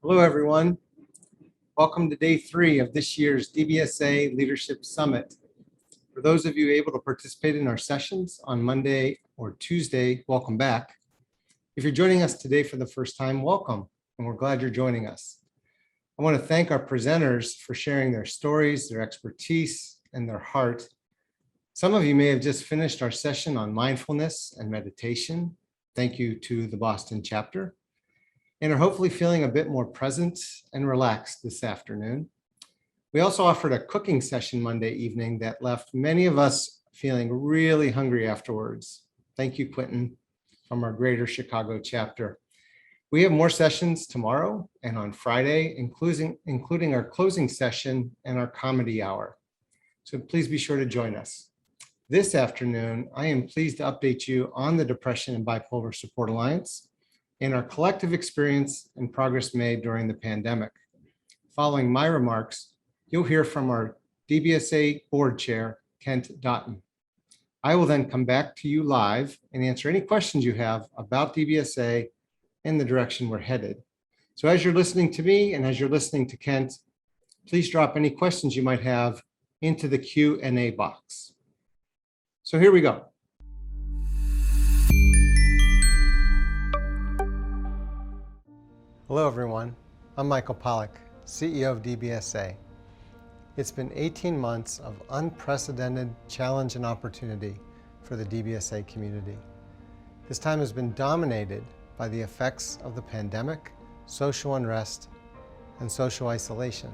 Hello, everyone. Welcome to day 3 of this year's DBSA Leadership Summit. For those of you able to participate in our sessions on Monday or Tuesday, welcome back. If you're joining us today for the first time, welcome, and we're glad you're joining us. I want to thank our presenters for sharing their stories, their expertise, and their heart. Some of you may have just finished our session on mindfulness and meditation. Thank you to the Boston chapter. And are hopefully feeling a bit more present and relaxed this afternoon. We also offered a cooking session Monday evening that left many of us feeling really hungry afterwards. Thank you, Quentin, from our Greater Chicago chapter. We have more sessions tomorrow and on Friday, including our closing session and our comedy hour. So please be sure to join us. This afternoon, I am pleased to update you on the Depression and Bipolar Support Alliance and our collective experience and progress made during the pandemic. Following my remarks, you'll hear from our DBSA board chair, Kent Doughton. I will then come back to you live and answer any questions you have about DBSA and the direction we're headed. So as you're listening to me and as you're listening to Kent, please drop any questions you might have into the Q&A box. So here we go. Hello, everyone. I'm Michael Pollack, CEO of DBSA. It's been 18 months of unprecedented challenge and opportunity for the DBSA community. This time has been dominated by the effects of the pandemic, social unrest, and social isolation,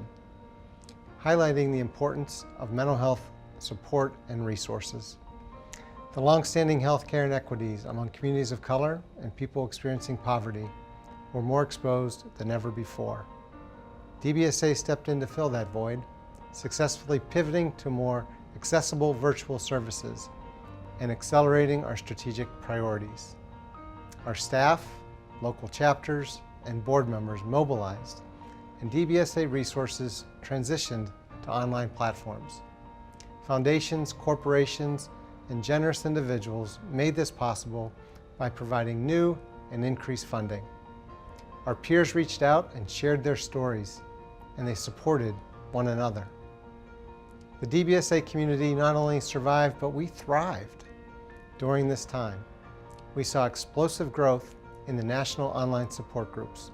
highlighting the importance of mental health support and resources. The longstanding healthcare inequities among communities of color and people experiencing poverty were more exposed than ever before. DBSA stepped in to fill that void, successfully pivoting to more accessible virtual services and accelerating our strategic priorities. Our staff, local chapters, and board members mobilized, and DBSA resources transitioned to online platforms. Foundations, corporations, and generous individuals made this possible by providing new and increased funding. Our peers reached out and shared their stories, and they supported one another. The DBSA community not only survived, but we thrived during this time. We saw explosive growth in the national online support groups.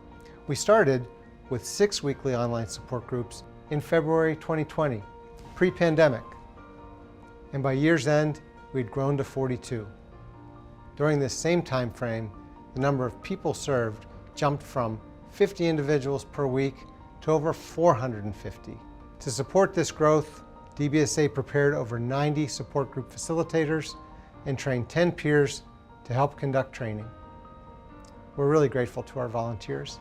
We started with 6 weekly online support groups in February 2020, pre-pandemic. And by year's end, we'd grown to 42. During this same time frame, the number of people served jumped from 50 individuals per week to over 450. To support this growth, DBSA prepared over 90 support group facilitators and trained 10 peers to help conduct training. We're really grateful to our volunteers.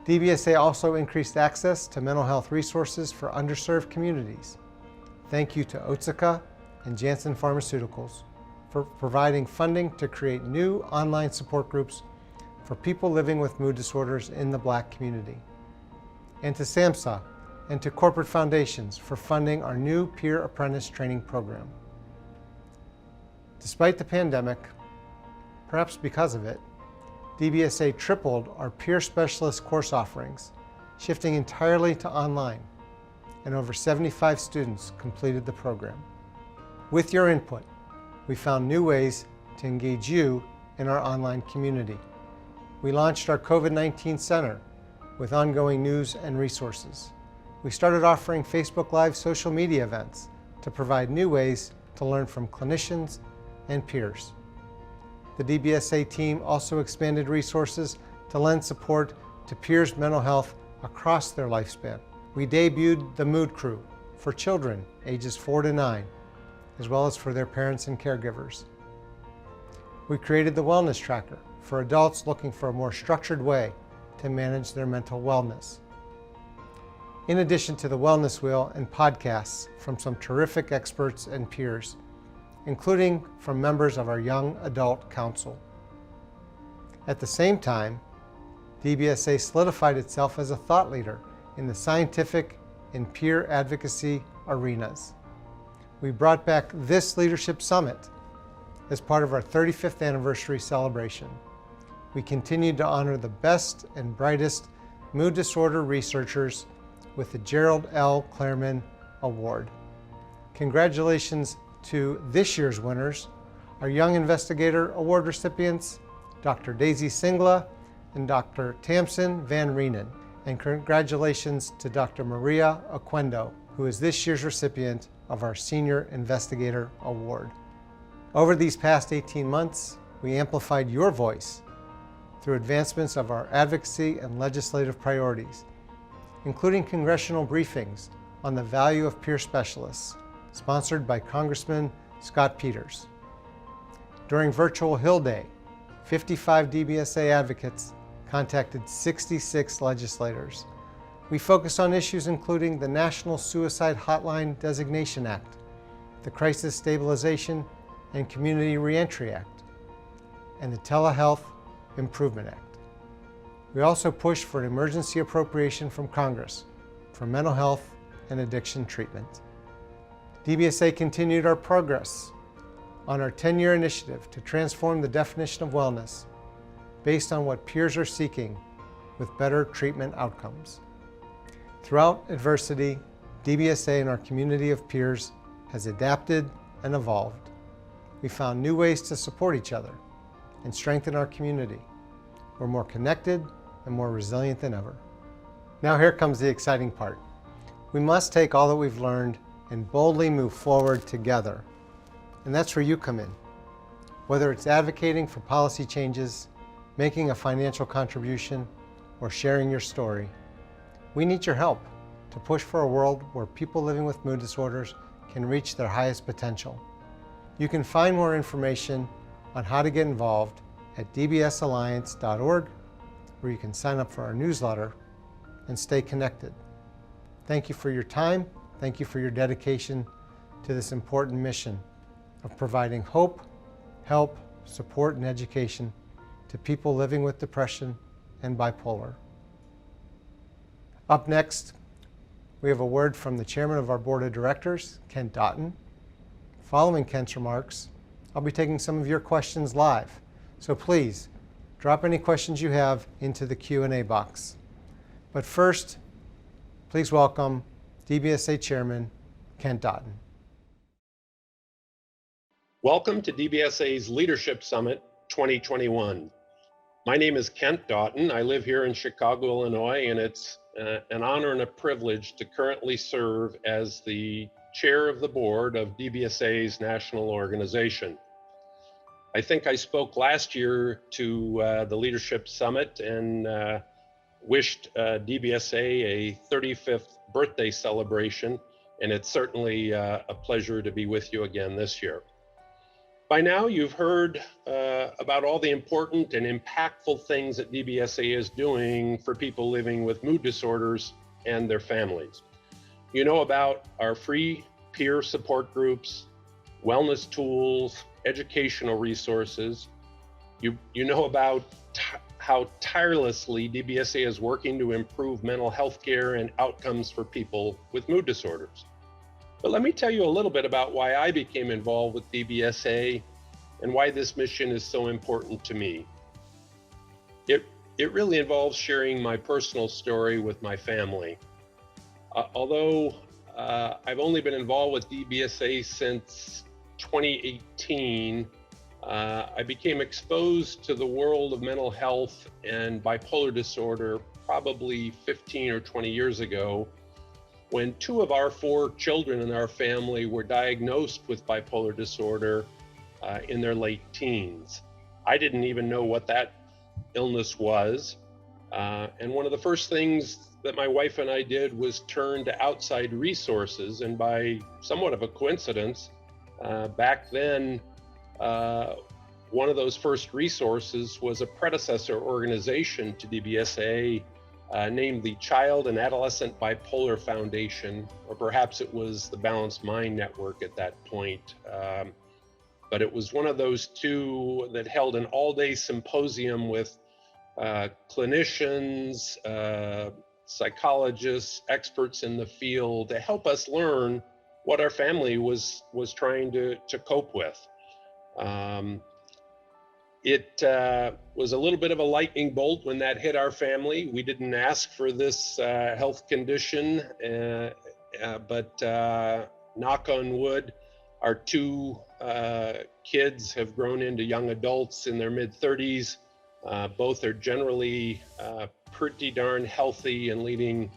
DBSA also increased access to mental health resources for underserved communities. Thank you to Otsuka and Janssen Pharmaceuticals for providing funding to create new online support groups for people living with mood disorders in the Black community. And to SAMHSA and to corporate foundations for funding our new peer apprentice training program. Despite the pandemic, perhaps because of it, DBSA tripled our peer specialist course offerings, shifting entirely to online, and over 75 students completed the program. With your input, we found new ways to engage you in our online community. We launched our COVID-19 Center with ongoing news and resources. We started offering Facebook Live social media events to provide new ways to learn from clinicians and peers. The DBSA team also expanded resources to lend support to peers' mental health across their lifespan. We debuted the Mood Crew for children ages 4 to 9, as well as for their parents and caregivers. We created the Wellness Tracker for adults looking for a more structured way to manage their mental wellness. In addition to the Wellness Wheel and podcasts from some terrific experts and peers, including from members of our Young Adult Council. At the same time, DBSA solidified itself as a thought leader in the scientific and peer advocacy arenas. We brought back this Leadership Summit as part of our 35th anniversary celebration. We continued to honor the best and brightest mood disorder researchers with the Gerald L. Clairman Award. Congratulations to this year's winners, our Young Investigator Award recipients, Dr. Daisy Singla and Dr. Tamsin Van Reenen. And congratulations to Dr. Maria Oquendo, who is this year's recipient of our Senior Investigator Award. Over these past 18 months, we amplified your voice through advancements of our advocacy and legislative priorities, including congressional briefings on the value of peer specialists, sponsored by Congressman Scott Peters. During Virtual Hill Day, 55 DBSA advocates contacted 66 legislators. We focused on issues including the National Suicide Hotline Designation Act, the Crisis Stabilization and Community Reentry Act, and the Telehealth Improvement Act. We also pushed for an emergency appropriation from Congress for mental health and addiction treatment. DBSA continued our progress on our 10-year initiative to transform the definition of wellness based on what peers are seeking with better treatment outcomes. Throughout adversity, DBSA and our community of peers has adapted and evolved. We found new ways to support each other and strengthen our community. We're more connected and more resilient than ever. Now here comes the exciting part. We must take all that we've learned and boldly move forward together. And that's where you come in. Whether it's advocating for policy changes, making a financial contribution, or sharing your story, we need your help to push for a world where people living with mood disorders can reach their highest potential. You can find more information on how to get involved at dbsalliance.org, where you can sign up for our newsletter and stay connected. Thank you for your time. Thank you for your dedication to this important mission of providing hope, help, support, and education to people living with depression and bipolar. Up next, we have a word from the chairman of our board of directors, Kent Doughton. Following Kent's remarks, I'll be taking some of your questions live. So please, drop any questions you have into the Q&A box. But first, please welcome DBSA Chairman Kent Doughton. Welcome to DBSA's Leadership Summit 2021. My name is Kent Doughton. I live here in Chicago, Illinois, and it's an honor and a privilege to currently serve as the chair of the board of DBSA's national organization. I think I spoke last year to the Leadership Summit and wished DBSA a 35th birthday celebration, and it's certainly a pleasure to be with you again this year. By now, you've heard about all the important and impactful things that DBSA is doing for people living with mood disorders and their families. You know about our free peer support groups, wellness tools, educational resources. You know about how tirelessly DBSA is working to improve mental health care and outcomes for people with mood disorders. But let me tell you a little bit about why I became involved with DBSA and why this mission is so important to me. It really involves sharing my personal story with my family. Although I've only been involved with DBSA since 2018, I became exposed to the world of mental health and bipolar disorder probably 15 or 20 years ago, when 2 of our 4 children in our family were diagnosed with bipolar disorder in their late teens. I didn't even know what that illness was. And one of the first things that my wife and I did was turn to outside resources. And by somewhat of a coincidence, back then, one of those first resources was a predecessor organization to DBSA, named the Child and Adolescent Bipolar Foundation, or perhaps it was the Balanced Mind Network at that point. But it was one of those 2 that held an all-day symposium with clinicians, psychologists, experts in the field to help us learn what our family was trying to cope with. It was a little bit of a lightning bolt when that hit our family. We didn't ask for this health condition, but knock on wood, our two kids have grown into young adults in their mid-30s. Both are generally pretty darn healthy and leading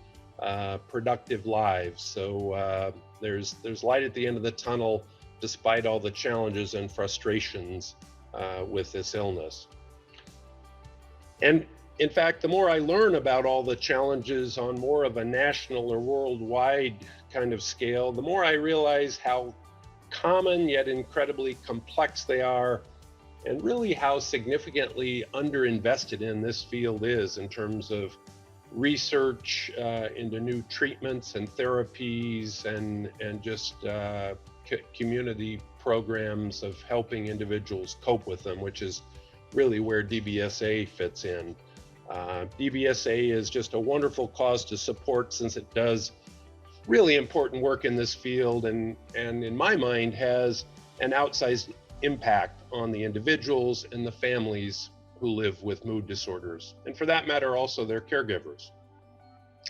productive lives. So there's light at the end of the tunnel, despite all the challenges and frustrations with this illness. And in fact, the more I learn about all the challenges on more of a national or worldwide kind of scale, the more I realize how common yet incredibly complex they are, and really how significantly underinvested in this field is in terms of research into new treatments and therapies and just community programs of helping individuals cope with them, which is really where DBSA fits in. DBSA is just a wonderful cause to support, since it does really important work in this field, and in my mind has an outsized impact on the individuals and the families who live with mood disorders, and for that matter also their caregivers.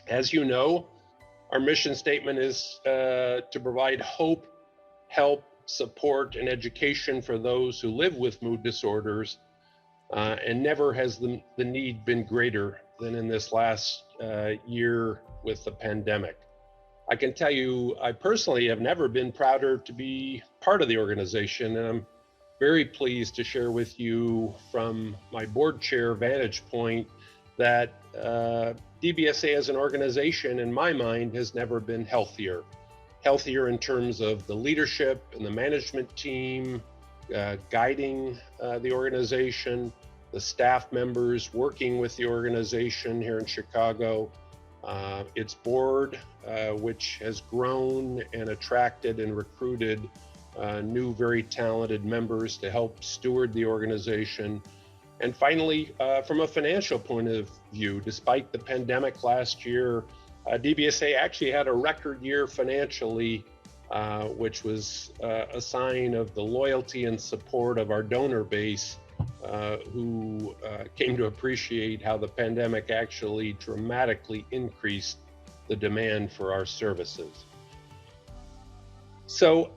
As you know, our mission statement is to provide hope, help, support, and education for those who live with mood disorders, and never has the need been greater than in this last year with the pandemic. I can tell you, I personally have never been prouder to be part of the organization, and I'm very pleased to share with you from my board chair vantage point that DBSA as an organization, in my mind, has never been healthier. Healthier in terms of the leadership and the management team guiding the organization, the staff members working with the organization here in Chicago, its board, which has grown and attracted and recruited new, very talented members to help steward the organization. And finally, from a financial point of view, despite the pandemic last year, DBSA actually had a record year financially, which was a sign of the loyalty and support of our donor base, who came to appreciate how the pandemic actually dramatically increased the demand for our services. So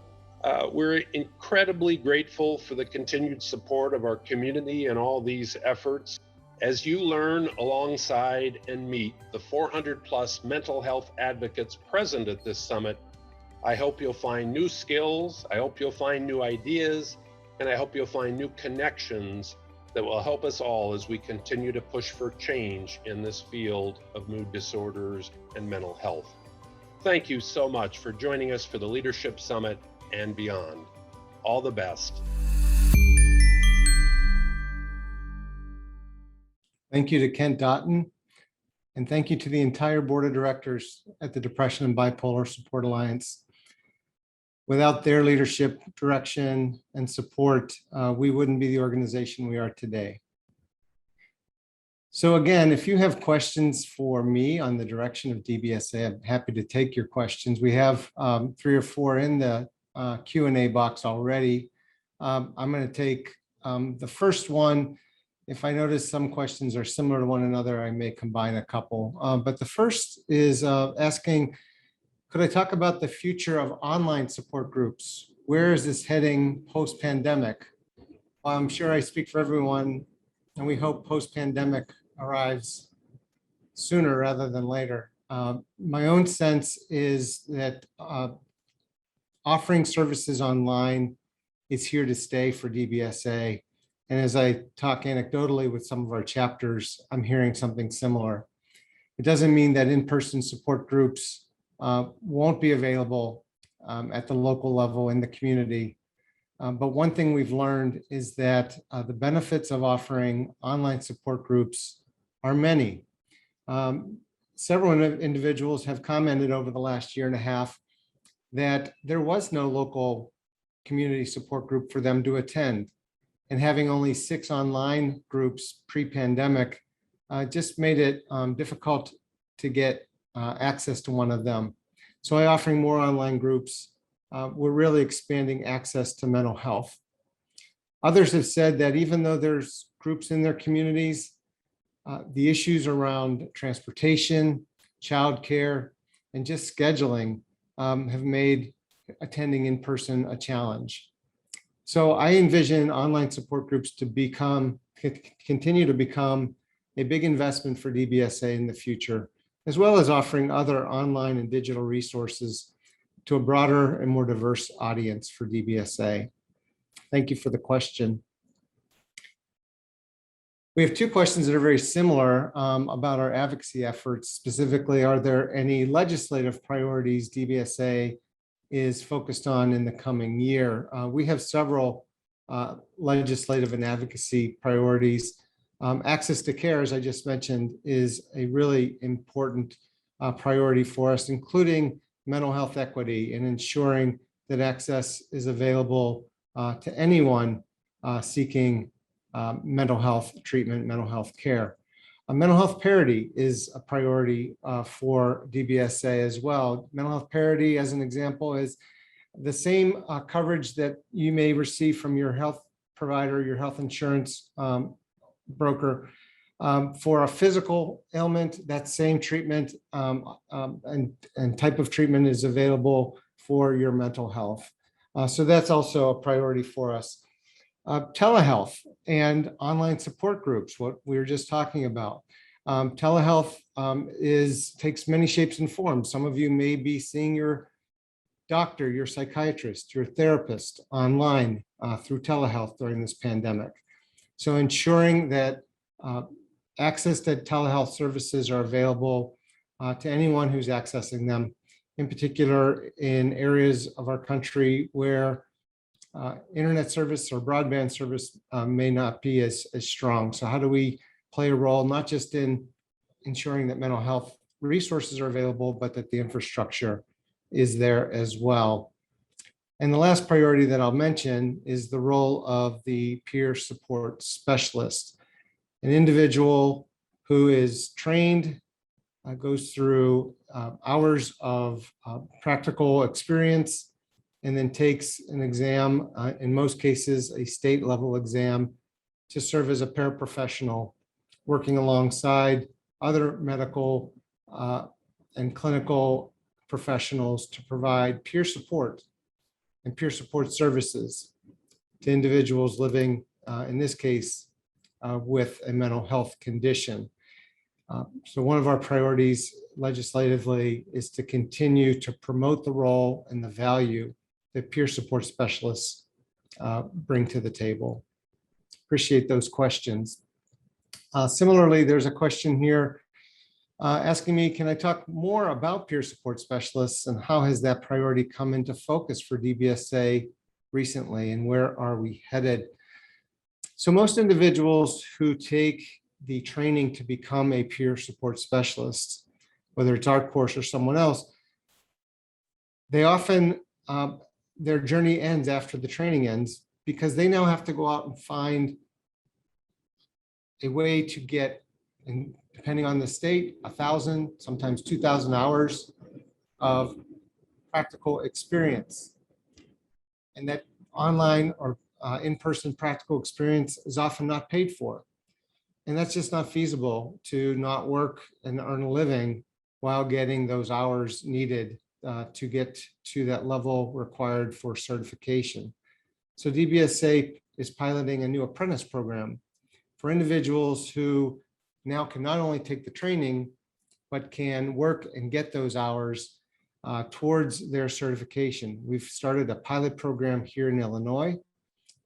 we're incredibly grateful for the continued support of our community and all these efforts. As you learn alongside and meet the 400+ mental health advocates present at this summit, I hope you'll find new skills, I hope you'll find new ideas, and I hope you'll find new connections that will help us all as we continue to push for change in this field of mood disorders and mental health. Thank you so much for joining us for the Leadership Summit and beyond. All the best. Thank you to Kent Doughton, and thank you to the entire board of directors at the Depression and Bipolar Support Alliance. Without their leadership, direction, and support, we wouldn't be the organization we are today. So again, if you have questions for me on the direction of DBSA, I'm happy to take your questions. We have 3 or 4 in the Q&A box already. I'm going to take the first one. If I notice some questions are similar to one another, I may combine a couple. But the first is asking, could I talk about the future of online support groups? Where is this heading post-pandemic? Well, I'm sure I speak for everyone, and we hope post-pandemic arrives sooner rather than later. My own sense is that offering services online is here to stay for DBSA. And as I talk anecdotally with some of our chapters, I'm hearing something similar. It doesn't mean that in-person support groups won't be available at the local level in the community. But one thing we've learned is that the benefits of offering online support groups are many. Several individuals have commented over the last year and a half that there was no local community support group for them to attend. And having only 6 online groups pre-pandemic just made it difficult to get access to one of them. So by offering more online groups, we're really expanding access to mental health. Others have said that even though there's groups in their communities, the issues around transportation, childcare, and just scheduling have made attending in person a challenge. So I envision online support groups to continue to become a big investment for DBSA in the future, as well as offering other online and digital resources to a broader and more diverse audience for DBSA. Thank you for the question. We have two questions that are very similar about our advocacy efforts. Specifically, are there any legislative priorities DBSA is focused on in the coming year? We have several legislative and advocacy priorities. Access to care, as I just mentioned, is a really important priority for us, including mental health equity and ensuring that access is available to anyone seeking mental health treatment, mental health care. Mental health parity is a priority for DBSA as well. Mental health parity, as an example, is the same coverage that you may receive from your health provider, your health insurance broker. For a physical ailment, that same treatment and type of treatment is available for your mental health. So that's also a priority for us. Telehealth and online support groups, what we were just talking about. Telehealth takes many shapes and forms. Some of you may be seeing your doctor, your psychiatrist, your therapist online through telehealth during this pandemic. So ensuring that access to telehealth services are available to anyone who's accessing them, in particular in areas of our country where internet service or broadband service may not be as strong. So how do we play a role, not just in ensuring that mental health resources are available, but that the infrastructure is there as well? And the last priority that I'll mention is the role of the peer support specialist, an individual who is trained, goes through hours of practical experience, and then takes an exam, in most cases, a state level exam, to serve as a paraprofessional, working alongside other medical and clinical professionals to provide peer support and peer support services to individuals living, in this case, with a mental health condition. So one of our priorities legislatively is to continue to promote the role and the value that peer support specialists bring to the table. Appreciate those questions. Similarly, there's a question here asking me, can I talk more about peer support specialists and how has that priority come into focus for DBSA recently and where are we headed? So most individuals who take the training to become a peer support specialist, whether it's our course or someone else, they often, their journey ends after the training ends because they now have to go out and find a way to get, and depending on the state, 1,000, sometimes 2,000 hours of practical experience. And that online or in-person practical experience is often not paid for. And that's just not feasible to not work and earn a living while getting those hours needed to get to that level required for certification. So DBSA is piloting a new apprentice program for individuals who now can not only take the training, but can work and get those hours towards their certification. We've started a pilot program here in Illinois.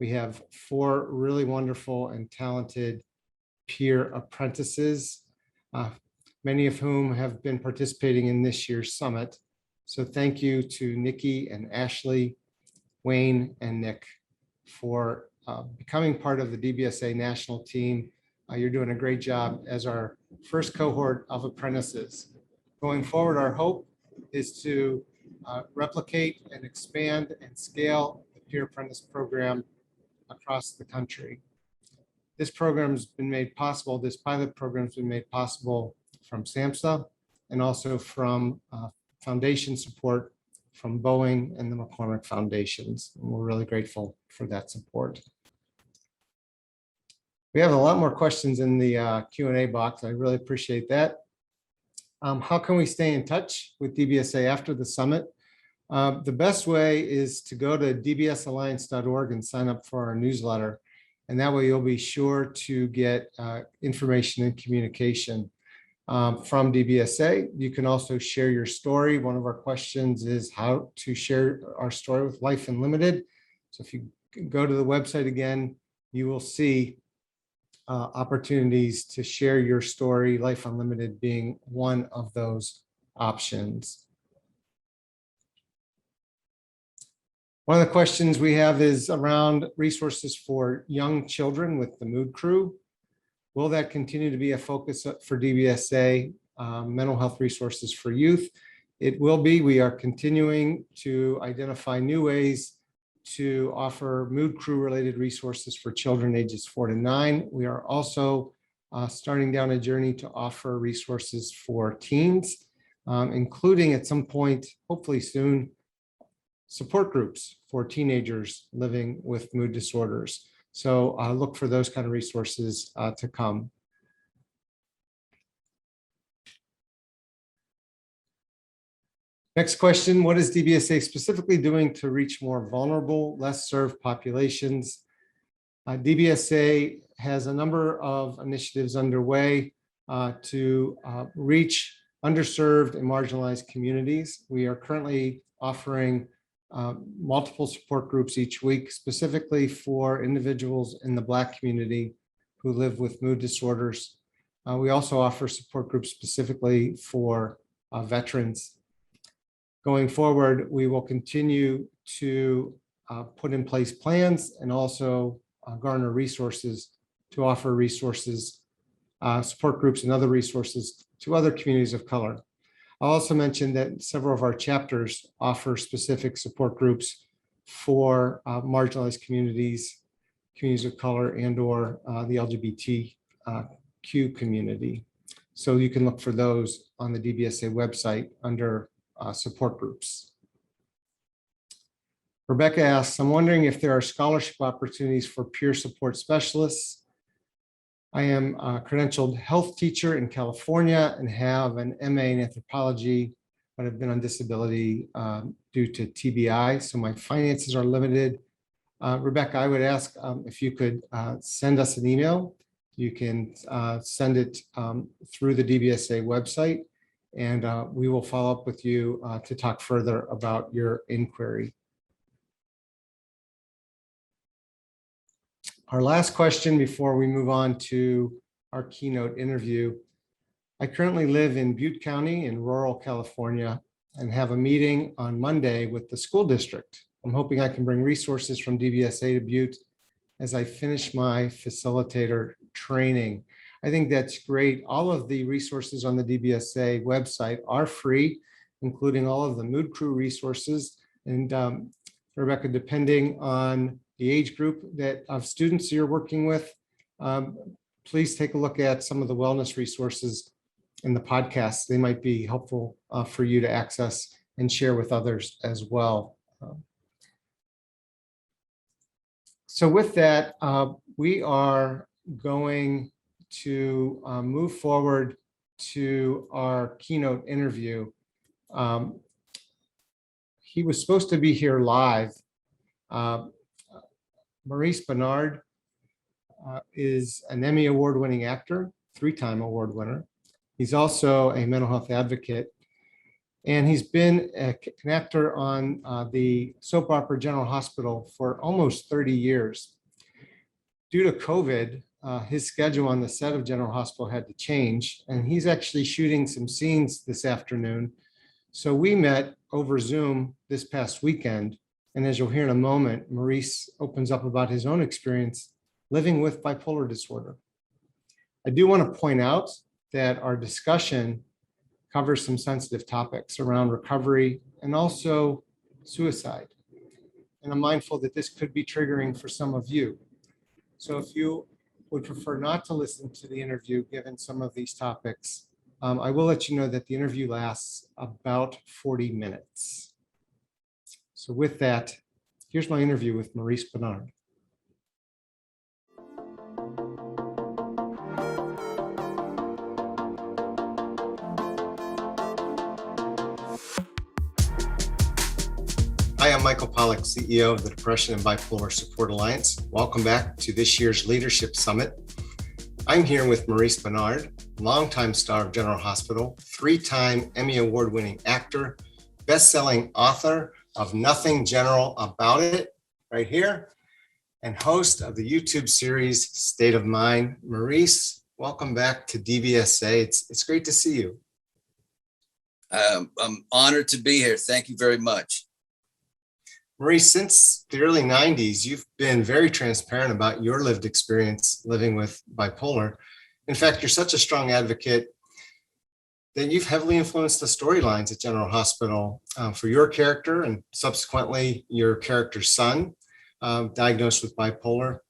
We have 4 really wonderful and talented peer apprentices, many of whom have been participating in this year's summit. So thank you to Nikki and Ashley, Wayne and Nick for becoming part of the DBSA national team. You're doing a great job as our first cohort of apprentices. Going forward, our hope is to replicate and expand and scale the peer apprentice program across the country. This program's been made possible, this pilot program's been made possible from SAMHSA and also from foundation support from Boeing and the McCormick Foundations. And we're really grateful for that support. We have a lot more questions in the Q&A box. I really appreciate that. How can we stay in touch with DBSA after the summit? The best way is to go to dbsalliance.org and sign up for our newsletter. And that way you'll be sure to get information and communication from DBSA. You can also share your story. One of our questions is how to share our story with Life Unlimited. So if you go to the website again, you will see opportunities to share your story, Life Unlimited being one of those options. One of the questions we have is around resources for young children with the Mood Crew. Will that continue to be a focus for DBSA, mental health resources for youth? It will be. We are continuing to identify new ways to offer Mood Crew related resources for children ages 4 to 9. We are also starting down a journey to offer resources for teens, including at some point, hopefully soon, support groups for teenagers living with mood disorders. So look for those kind of resources to come. Next question, what is DBSA specifically doing to reach more vulnerable, less served populations? DBSA has a number of initiatives underway to reach underserved and marginalized communities. We are currently offering multiple support groups each week, specifically for individuals in the Black community who live with mood disorders. We also offer support groups specifically for veterans. Going forward, we will continue to put in place plans and also garner resources to offer resources, support groups and other resources to other communities of color. I'll also mention that several of our chapters offer specific support groups for marginalized communities, communities of color, and or the LGBTQ community. So you can look for those on the DBSA website under support groups. Rebecca asks, I'm wondering if there are scholarship opportunities for peer support specialists. I am a credentialed health teacher in California and have an MA in anthropology, but have been on disability due to TBI, so my finances are limited. Rebecca, I would ask if you could send us an email. You can send it through the DBSA website, and we will follow up with you to talk further about your inquiry. Our last question before we move on to our keynote interview. I currently live in Butte County in rural California and have a meeting on Monday with the school district. I'm hoping I can bring resources from DBSA to Butte as I finish my facilitator training. I think that's great. All of the resources on the DBSA website are free, including all of the Mood Crew resources. And Rebecca, depending on the age group of students you're working with, please take a look at some of the wellness resources in the podcast. They might be helpful for you to access and share with others as well. So with that, we are going to move forward to our keynote interview. He was supposed to be here live. Maurice Benard is an Emmy award-winning actor, 3-time award winner. He's also a mental health advocate, and he's been an actor on the soap opera General Hospital for almost 30 years. Due to COVID, his schedule on the set of General Hospital had to change, and he's actually shooting some scenes this afternoon. So we met over Zoom this past weekend. And as you'll hear in a moment, Maurice opens up about his own experience living with bipolar disorder. I do want to point out that our discussion covers some sensitive topics around recovery and also suicide. And I'm mindful that this could be triggering for some of you. So if you would prefer not to listen to the interview, given some of these topics, I will let you know that the interview lasts about 40 minutes. So with that, here's my interview with Maurice Benard. I'm Michael Pollack, CEO of the Depression and Bipolar Support Alliance. Welcome back to this year's Leadership Summit. I'm here with Maurice Benard, longtime star of General Hospital, three-time Emmy Award-winning actor, best-selling author of Nothing General About It, right here, and host of the YouTube series State of Mind. Maurice, welcome back to DBSA. It's great to see you. I'm honored to be here. Thank you very much. Maurice, since the early 90s, you've been very transparent about your lived experience living with bipolar. In fact, you're such a strong advocate that you've heavily influenced the storylines at General Hospital for your character and subsequently your character's son, diagnosed with bipolar.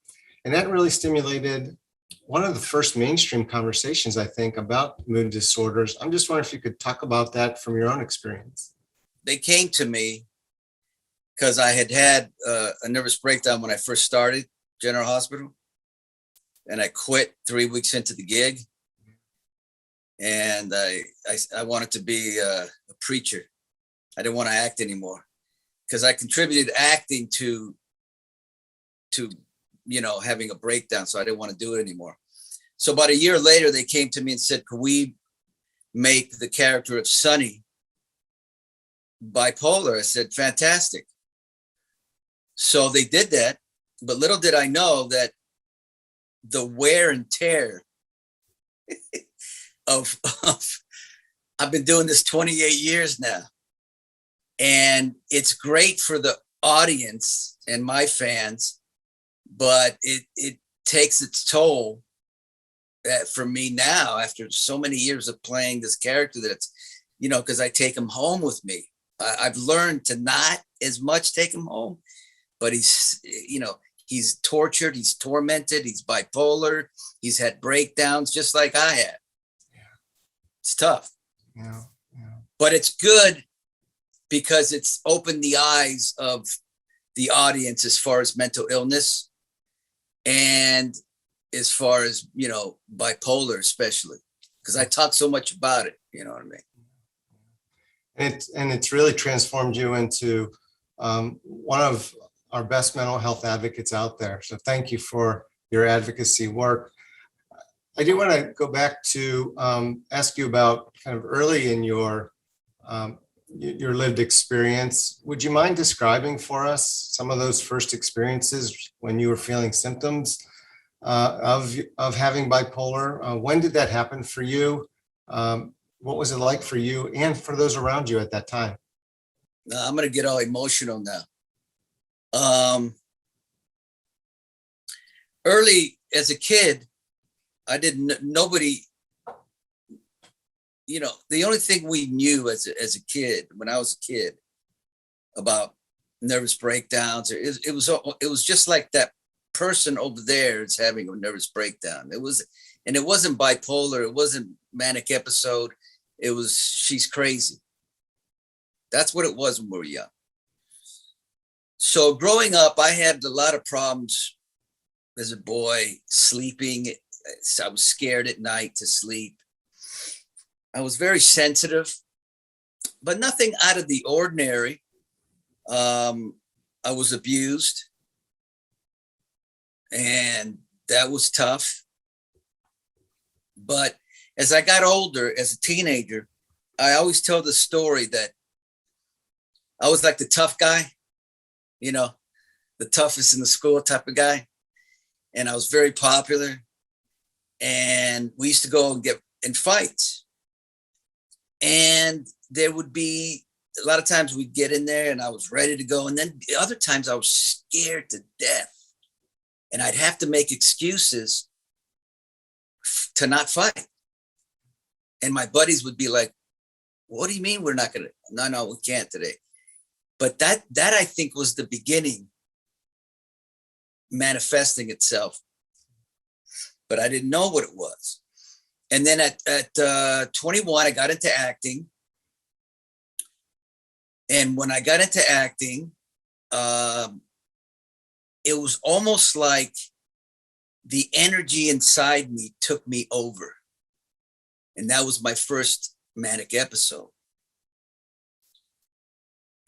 And that really stimulated one of the first mainstream conversations, I think, about mood disorders. I'm just wondering if you could talk about that from your own experience. They came to me because I had a nervous breakdown when I first started General Hospital, and I quit 3 weeks into the gig. And I wanted to be a preacher. I didn't want to act anymore because I contributed acting to having a breakdown. So I didn't want to do it anymore. So about a year later, they came to me and said, could we make the character of Sonny bipolar? I said, fantastic. So they did that, but little did I know that the wear and tear of I've been doing this 28 years now, and it's great for the audience and my fans, but it takes its toll for me now after so many years of playing this character that it's, because I take him home with me. I've learned to not as much take him home, but he's tortured, he's tormented, he's bipolar, he's had breakdowns just like I had. It's tough. Yeah. But it's good because it's opened the eyes of the audience as far as mental illness and as far as, bipolar, especially because I talk so much about it. You know what I mean? And it's really transformed you into one of our best mental health advocates out there. So thank you for your advocacy work. I do want to go back to ask you about kind of early in your lived experience. Would you mind describing for us some of those first experiences when you were feeling symptoms of having bipolar? When did that happen for you? What was it like for you and for those around you at that time? I'm going to get all emotional now. Early as a kid, nobody, the only thing we knew as a kid, when I was a kid, about nervous breakdowns, it was just like that person over there is having a nervous breakdown. It wasn't bipolar. It wasn't manic episode. It was, she's crazy. That's what it was when we were young. So growing up, I had a lot of problems as a boy, sleeping. I was scared at night to sleep. I was very sensitive, but nothing out of the ordinary. I was abused, and that was tough. But as I got older, as a teenager, I always tell the story that I was like the tough guy, the toughest in the school type of guy. And I was very popular. And we used to go and get in fights. And there would be a lot of times we'd get in there and I was ready to go. And then other times I was scared to death. And I'd have to make excuses to not fight. And my buddies would be like, what do you mean we're not going to? No, we can't today. But that I think was the beginning manifesting itself. But I didn't know what it was. And then at 21, I got into acting. And when I got into acting, it was almost like the energy inside me took me over. And that was my first manic episode.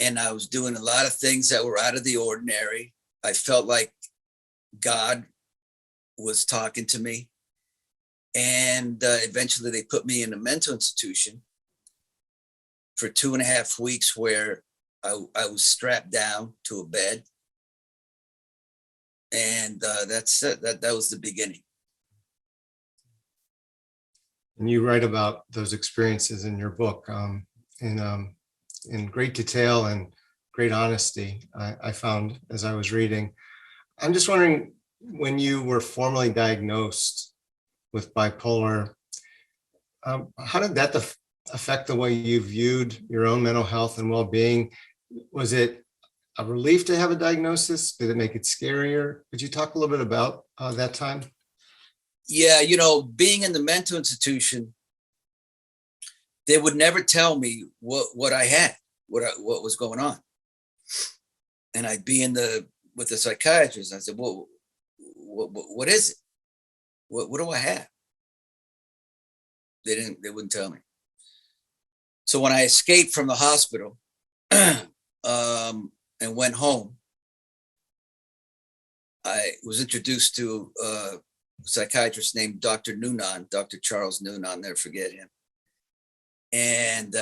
and I was doing a lot of things that were out of the ordinary. I felt like God was talking to me. And eventually they put me in a mental institution for 2.5 weeks where I was strapped down to a bed. And that's it. That was the beginning. And you write about those experiences in your book in great detail and great honesty, I found as I was reading. I'm just wondering, when you were formally diagnosed with bipolar, how did that affect the way you viewed your own mental health and well-being? Was it a relief to have a diagnosis? Did it make it scarier? Could you talk a little bit about that time? Yeah, being in the mental institution, they would never tell me what I had, what was going on. And I'd be with the psychiatrist. I said, well, what is it? What do I have? They wouldn't tell me. So when I escaped from the hospital and went home, I was introduced to a psychiatrist named Dr. Noonan, Dr. Charles Noonan, I'll never forget him. And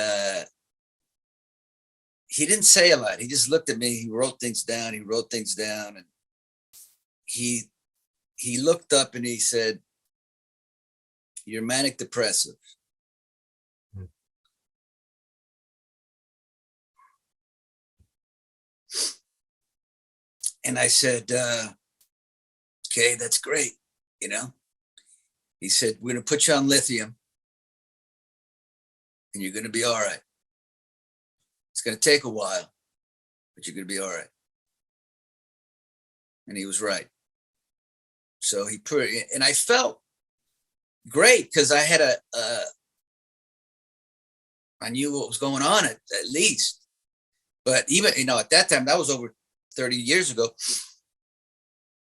he didn't say a lot. He just looked at me. He wrote things down. And he looked up and he said, "You're manic depressive." And I said, okay, that's great. He said, "We're going to put you on lithium and you're going to be all right. It's going to take a while, but you're going to be all right." And he was right. So he put it, and I felt great because I had I knew what was going on at least. But even, at that time, that was over 30 years ago,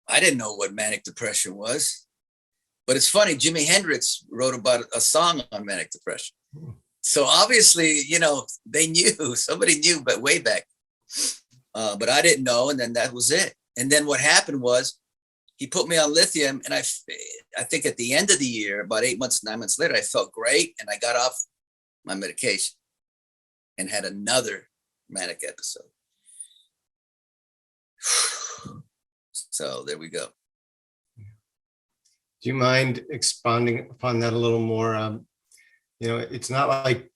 I didn't know what manic depression was. But it's funny, Jimi Hendrix wrote about a song on manic depression. So obviously, they knew, somebody knew, but way back. But I didn't know, and then that was it. And then what happened was he put me on lithium, and I think at the end of the year, about 9 months later, I felt great, and I got off my medication and had another manic episode. So there we go. Do you mind expounding upon that a little more? It's not like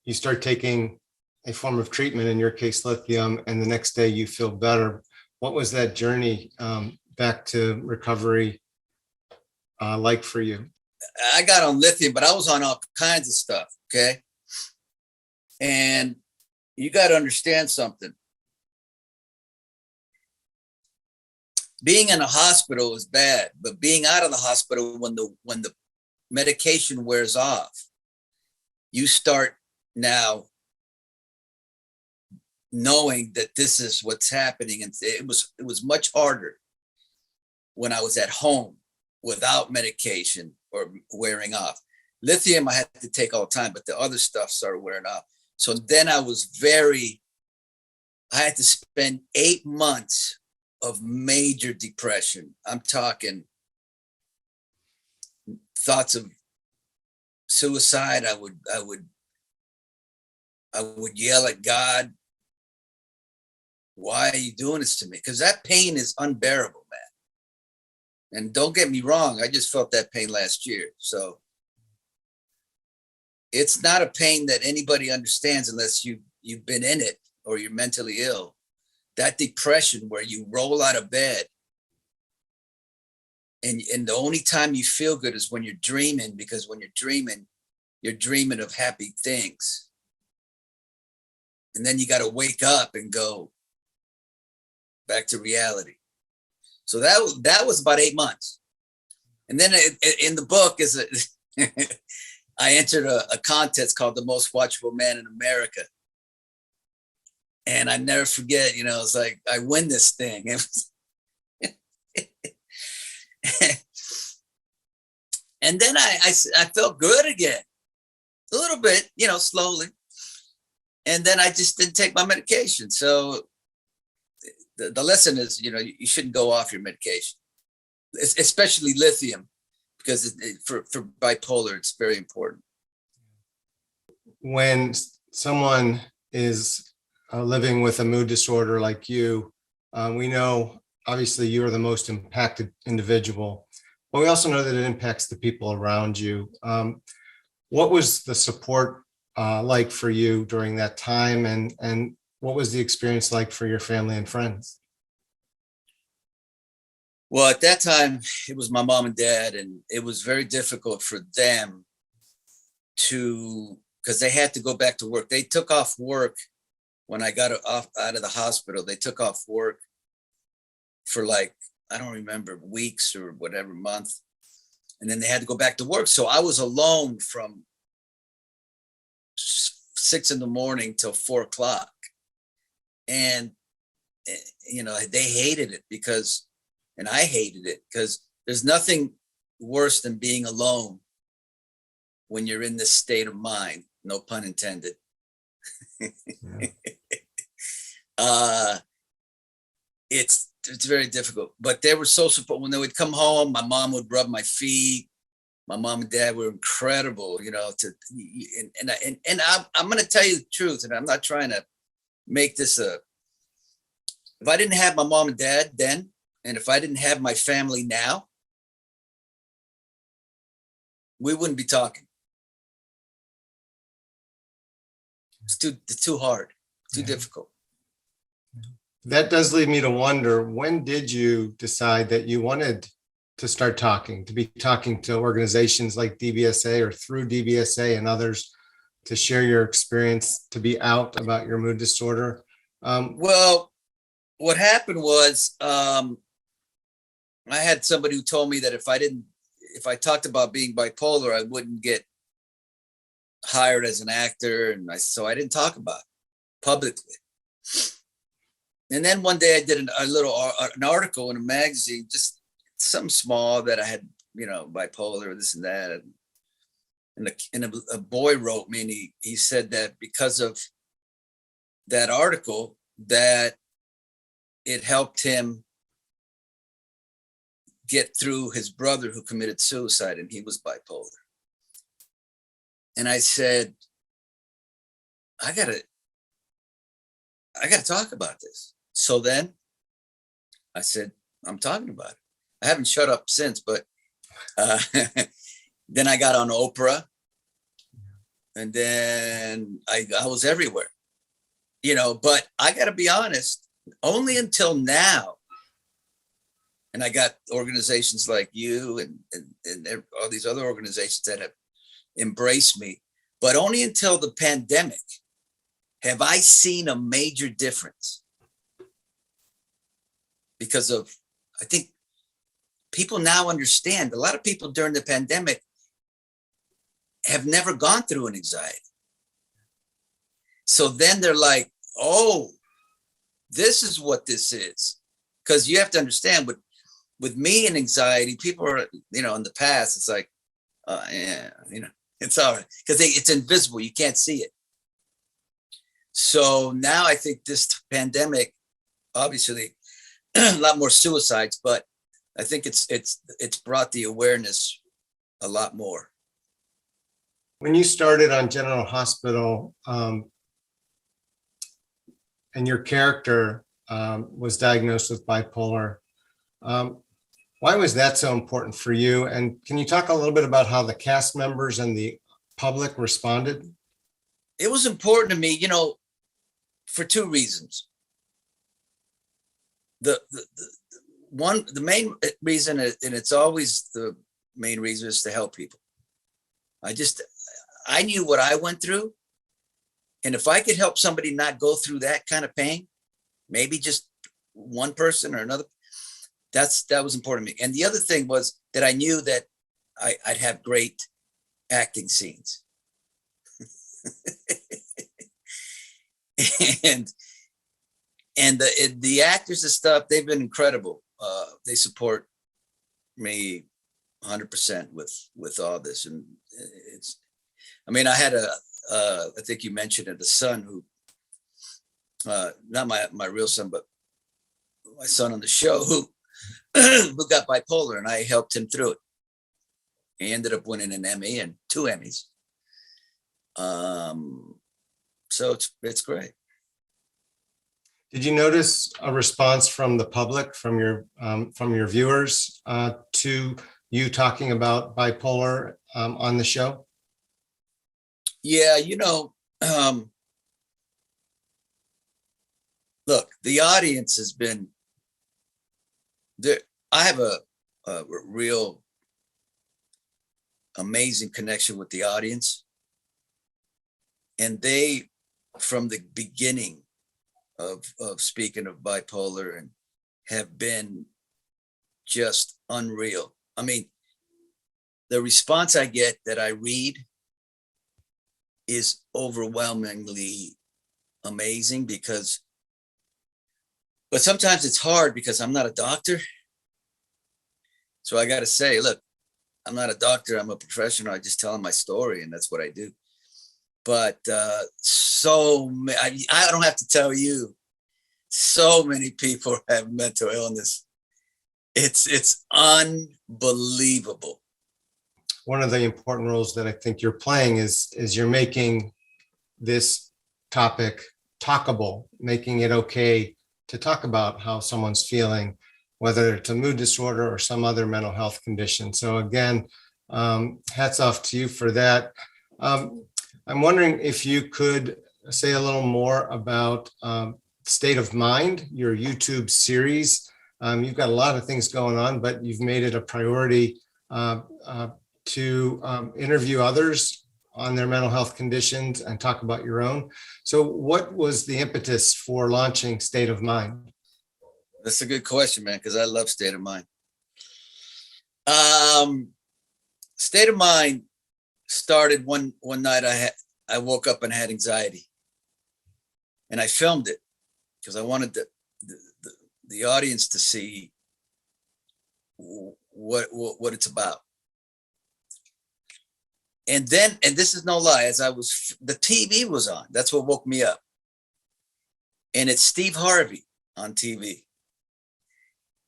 you start taking a form of treatment, in your case, lithium, and the next day you feel better. What was that journey back to recovery like for you? I got on lithium, but I was on all kinds of stuff, okay? And you got to understand something. Being in a hospital is bad, but being out of the hospital when the medication wears off, you start now knowing that this is what's happening. And it was much harder when I was at home without medication or wearing off. Lithium I had to take all the time, but the other stuff started wearing off. So then I had to spend 8 months of major depression. I'm talking thoughts of suicide. I would yell at God, "Why are you doing this to me?" Because that pain is unbearable, man. And don't get me wrong, I just felt that pain last year. So it's not a pain that anybody understands unless you've been in it or you're mentally ill. That depression where you roll out of bed and the only time you feel good is when you're dreaming, because when you're dreaming of happy things. And then you got to wake up and go back to reality. So that was about 8 months. And then in the book I entered a contest called The Most Watchable Man in America. And I never forget, it's like, I win this thing. And then I felt good again, a little bit, slowly. And then I just didn't take my medication. So the lesson is, you shouldn't go off your medication, especially lithium, because for bipolar, it's very important. When someone is living with a mood disorder like you, we know obviously you are the most impacted individual, but we also know that it impacts the people around you. What was the support like for you during that time, and what was the experience like for your family and friends? Well, at that time, it was my mom and dad, and it was very difficult for them because they had to go back to work. They took off work when I got out of the hospital. They took off work for like, I don't remember, weeks or whatever, month. And then they had to go back to work. So I was alone from 6 a.m. till 4 o'clock. And, they hated it and I hated it because there's nothing worse than being alone when you're in this state of mind, no pun intended. Yeah. It's very difficult, but they were so supportive. When they would come home, my mom would rub my feet. My mom and dad were incredible, and I'm going to tell you the truth, and I'm not trying to make this if I didn't have my mom and dad then, and if I didn't have my family now, we wouldn't be talking. It's too hard, too difficult. That does lead me to wonder, when did you decide that you wanted to start talking, to be talking to organizations like DBSA or through DBSA and others to share your experience, to be out about your mood disorder? Well, what happened was I had somebody who told me that if I talked about being bipolar, I wouldn't get hired as an actor. So I didn't talk about it publicly. And then one day I did an article in a magazine, just something small, that I had, bipolar, this and that. And a boy wrote me, and he said that because of that article, that it helped him get through his brother who committed suicide, and he was bipolar. And I said, I gotta talk about this. So then I said, I'm talking about it. I haven't shut up since, but then I got on Oprah, and then I was everywhere, but I got to be honest, only until now. And I got organizations like you and all these other organizations that have embraced me, but only until the pandemic have I seen a major difference, because of, I think people now understand. A lot of people during the pandemic have never gone through an anxiety. So then they're like, oh, this is what this is. Because you have to understand, with me and anxiety, people are, in the past, it's like, it's all right, because it's invisible. You can't see it. So now I think this pandemic, obviously, a lot more suicides, but I think it's brought the awareness a lot more. When you started on General Hospital, and your character was diagnosed with bipolar, why was that so important for you? And can you talk a little bit about how the cast members and the public responded? It was important to me, for two reasons. The main reason, and it's always the main reason, is to help people. I knew what I went through. And if I could help somebody not go through that kind of pain, maybe just one person or another, that was important to me. And the other thing was that I knew that I'd have great acting scenes. and the actors and stuff, they've been incredible. They support me 100% with all this. And I had I think you mentioned it, a son who not my real son, but my son on the show who who got bipolar, and I helped him through it. He ended up winning an Emmy and 2 Emmys. So it's great. Did you notice a response from the public, from your viewers, to you talking about bipolar on the show? Yeah, look, the audience has been there. I have a real amazing connection with the audience, and they, from the beginning of speaking of bipolar, and have been just unreal. I mean, the response I get that I read is overwhelmingly amazing, but sometimes it's hard because I'm not a doctor. So I got to say, look, I'm not a doctor. I'm a professional. I just tell them my story, and that's what I do. But I don't have to tell you, so many people have mental illness. It's unbelievable. One of the important roles that I think you're playing is you're making this topic talkable, making it okay to talk about how someone's feeling, whether it's a mood disorder or some other mental health condition. So again, hats off to you for that. I'm wondering if you could say a little more about State of Mind, your YouTube series. You've got a lot of things going on, but you've made it a priority to interview others on their mental health conditions and talk about your own. So what was the impetus for launching State of Mind? That's a good question, man, because I love State of Mind. State of Mind started one night. I woke up and had anxiety, and I filmed it because I wanted the audience to see what it's about. And this is no lie, the TV was on. That's what woke me up. And it's Steve Harvey on TV.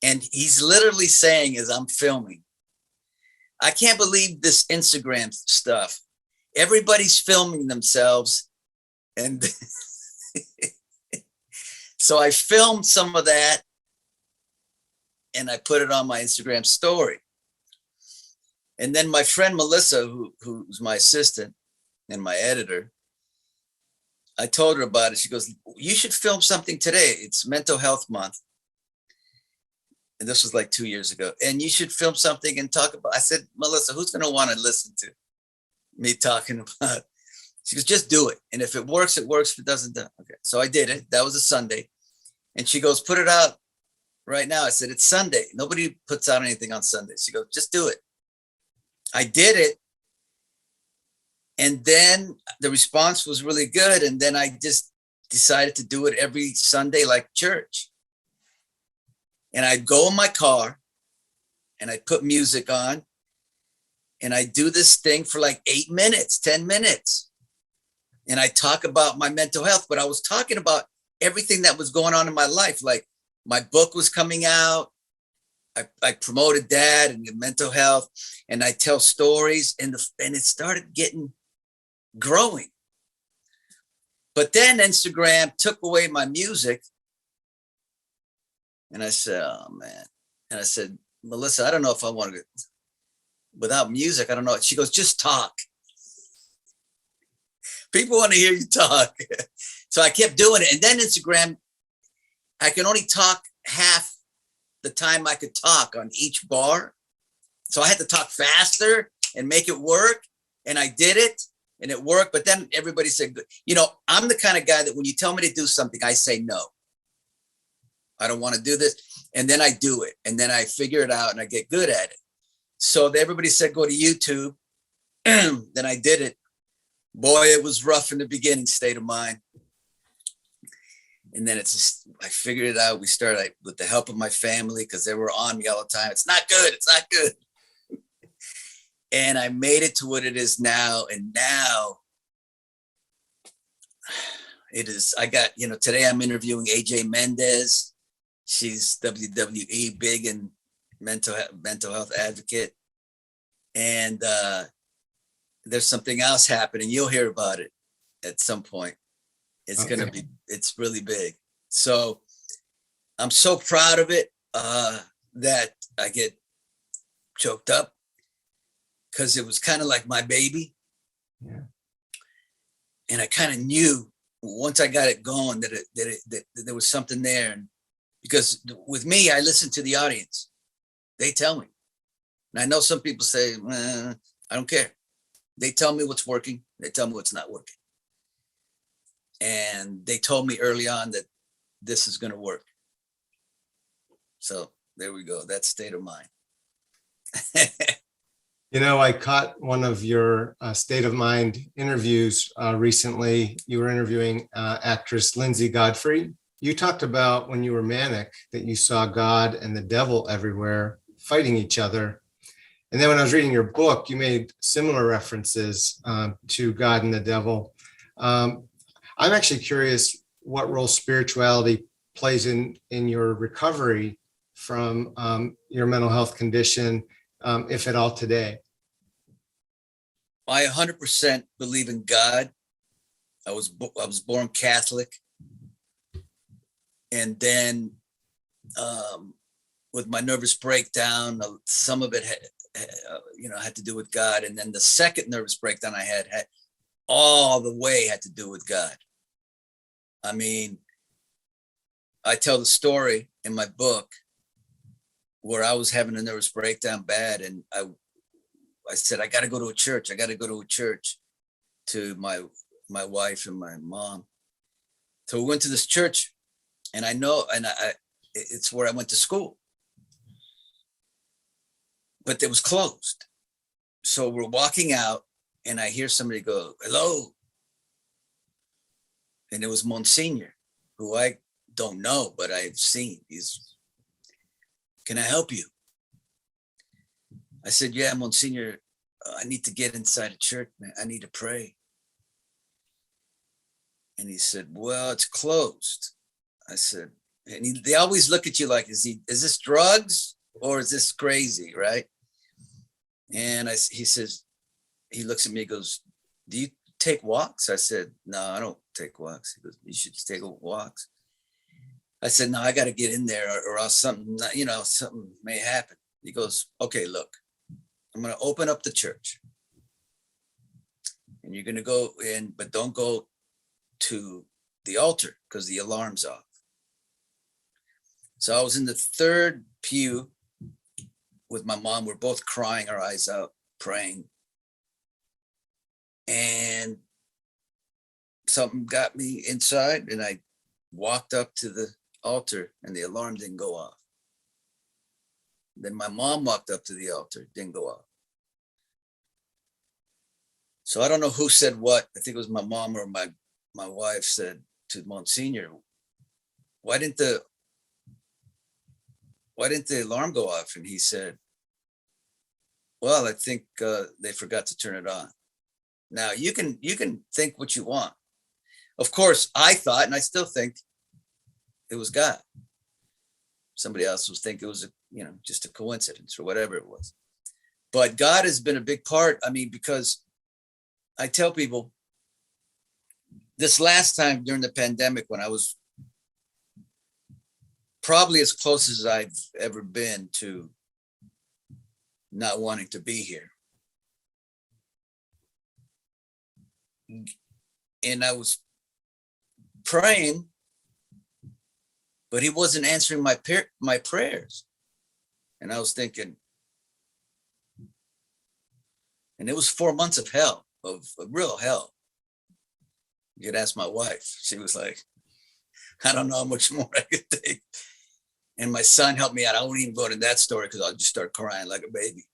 And he's literally saying, as I'm filming, I can't believe this Instagram stuff. Everybody's filming themselves. And so I filmed some of that and I put it on my Instagram story. And then my friend Melissa, who's my assistant and my editor, I told her about it. She goes, you should film something today. It's Mental Health Month. And this was like 2 years ago. And you should film something and talk about, I said, Melissa, who's going to want to listen to me talking about? She goes, just do it. And if it works, it works. If it doesn't, okay. So I did it. That was a Sunday. And she goes, put it out right now. I said, it's Sunday. Nobody puts out anything on Sunday. She goes, just do it. I did it. And then the response was really good. And then I just decided to do it every Sunday like church. And I'd go in my car and I'd put music on and I do this thing for like 8 minutes, 10 minutes. And I talk about my mental health, but I was talking about everything that was going on in my life. Like my book was coming out. I promoted that and mental health, and I tell stories, and it started growing. But then Instagram took away my music, and I said, "Oh man!" And I said, "Melissa, I don't know if I want to without music. I don't know." She goes, "Just talk. People want to hear you talk." So I kept doing it, and then Instagram, I can only talk half the time I could talk on each bar. So I had to talk faster and make it work. And I did it and it worked. But then everybody said, I'm the kind of guy that when you tell me to do something, I say no. I don't want to do this. And then I do it. And then I figure it out and I get good at it. So everybody said, go to YouTube. Then I did it. Boy, it was rough in the beginning, State of Mind. And then I figured it out. We started with the help of my family because they were on me all the time. It's not good. It's not good. And I made it to what it is now. And now It is, I got, today I'm interviewing AJ Mendez. She's WWE big and mental health advocate. And there's something else happening. You'll hear about it at some point. It's going to be, it's really big. So I'm so proud of it that I get choked up because it was kind of like my baby. Yeah. And I kind of knew once I got it going that there was something there. And because with me, I listen to the audience. They tell me. And I know some people say, I don't care. They tell me what's working. They tell me what's not working. And they told me early on that this is going to work. So there we go. That's state of mind. I caught one of your State of Mind interviews recently. You were interviewing actress Lindsay Godfrey. You talked about when you were manic that you saw God and the devil everywhere fighting each other. And then when I was reading your book, you made similar references to God and the devil. I'm actually curious what role spirituality plays in your recovery from your mental health condition, if at all today. I 100% believe in God. I was born Catholic. And then with my nervous breakdown, some of it had to do with God. And then the second nervous breakdown I had all the way had to do with God. I mean, I tell the story in my book where I was having a nervous breakdown bad. And I said, I got to go to a church. I got to go to a church to my wife and my mom. So we went to this church, and it's where I went to school, but it was closed. So we're walking out, and I hear somebody go, hello. And it was Monsignor, who I don't know, but I've seen. Can I help you? I said, yeah, Monsignor, I need to get inside a church, man. I need to pray. And he said, well, it's closed. I said, and they always look at you like, is this drugs or is this crazy, right? And he says, he looks at me, he goes, do you take walks? I said, no, I don't take walks. He goes, you should take walks. I said, no, I got to get in there or else something may happen. He goes, okay, look, I'm going to open up the church and you're going to go in, but don't go to the altar because the alarm's off. So I was in the third pew with my mom. We're both crying our eyes out, praying. And something got me inside and I walked up to the altar and the alarm didn't go off. Then my mom walked up to the altar, didn't go off. So I don't know who said what. I think it was my mom or my wife said to Monsignor, why didn't the alarm go off? And he said, well, I think they forgot to turn it on. Now you can think what you want. Of course, I thought, and I still think it was God. Somebody else was thinking it was just a coincidence or whatever it was. But God has been a big part. I mean, because I tell people this last time during the pandemic when I was probably as close as I've ever been to not wanting to be here. And I was praying, but he wasn't answering my prayers. And I was thinking, and it was 4 months of hell, of real hell. You could ask my wife. She was like, I don't know how much more I could take. And my son helped me out. I won't even go into that story because I'll just start crying like a baby.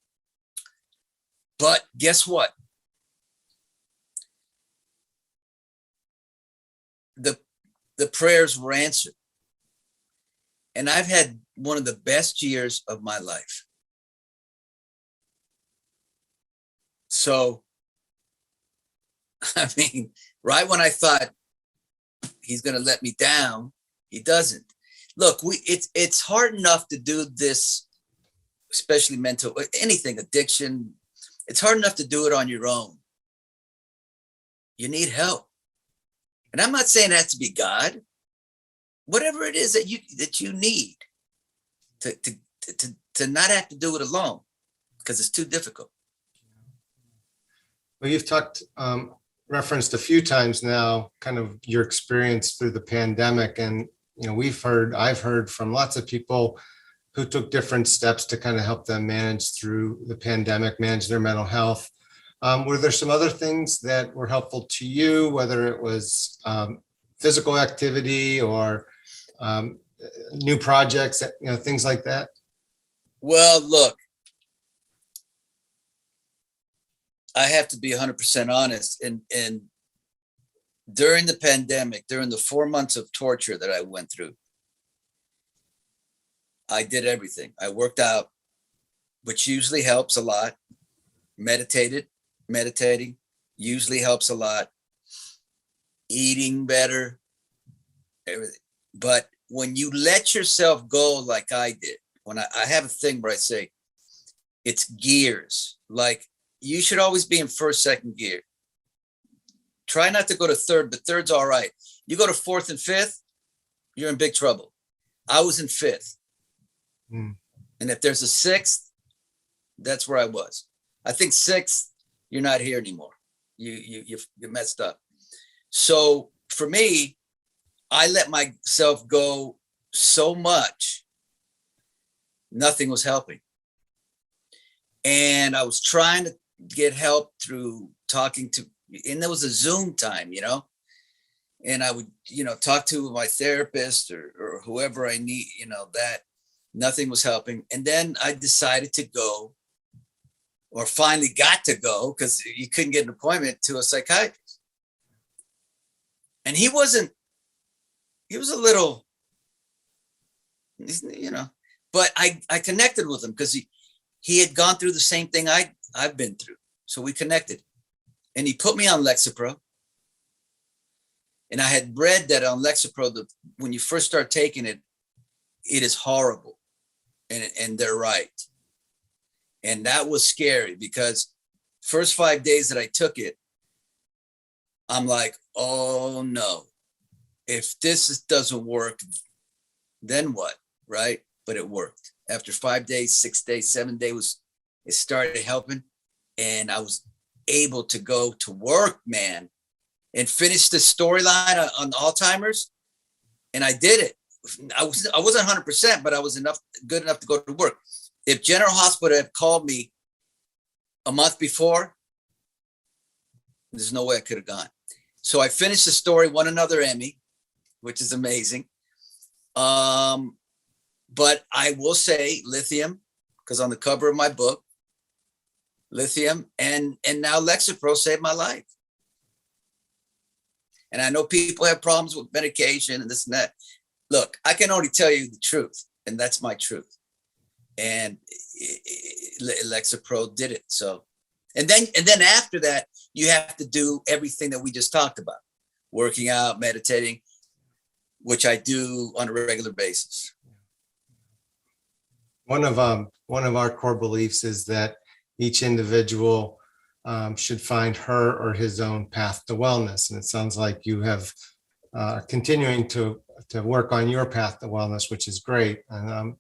But guess what? The prayers were answered. And I've had one of the best years of my life. So, I mean, right when I thought he's going to let me down. He doesn't. Look, it's hard enough to do this, especially mental, anything, addiction. It's hard enough to do it on your own. You need help. And I'm not saying it has to be God. Whatever it is that you need to not have to do it alone, because it's too difficult. Well, you've referenced a few times now, kind of your experience through the pandemic. And, I've heard from lots of people who took different steps to kind of help them manage through the pandemic, manage their mental health. Were there some other things that were helpful to you, whether it was physical activity or new projects, things like that? Well, look, I have to be 100% honest. And during the pandemic, during the 4 months of torture that I went through, I did everything. I worked out, which usually helps a lot. Meditating usually helps a lot. Eating better, everything. But when you let yourself go like I did, when I have a thing where I say it's gears, like you should always be in first, second gear. Try not to go to third, but third's all right. You go to fourth and fifth, you're in big trouble. I was in fifth. And if there's a sixth, that's where I was. I think sixth, you're not here anymore. You messed up. So for me, I let myself go so much, nothing was helping. And I was trying to get help through talking to, and there was a Zoom time, and I would, talk to my therapist or whoever I need, that nothing was helping. And then I decided to go, or finally got to go, because you couldn't get an appointment, to a psychiatrist. And he was a little, but I connected with him because he had gone through the same thing I've been through. So we connected, and he put me on Lexapro. And I had read that on Lexapro, when you first start taking it, it is horrible. And they're right. And that was scary, because first 5 days that I took it, I'm like, oh no, if this doesn't work, then what, right? But it worked. After 5 days, 6 days, 7 days, it started helping. And I was able to go to work, man, and finish the storyline on Alzheimer's. And I did it. I wasn't 100%, but I was good enough to go to work. If General Hospital had called me a month before, there's no way I could have gone. So I finished the story, won another Emmy, which is amazing. But I will say lithium, because on the cover of my book, lithium and now Lexapro saved my life. And I know people have problems with medication and this and that. Look, I can only tell you the truth, and that's my truth. And Lexapro did it. So, and then after that, you have to do everything that we just talked about: working out, meditating, which I do on a regular basis. One of our core beliefs is that each individual should find her or his own path to wellness, and it sounds like you have continuing to work on your path to wellness, which is great. And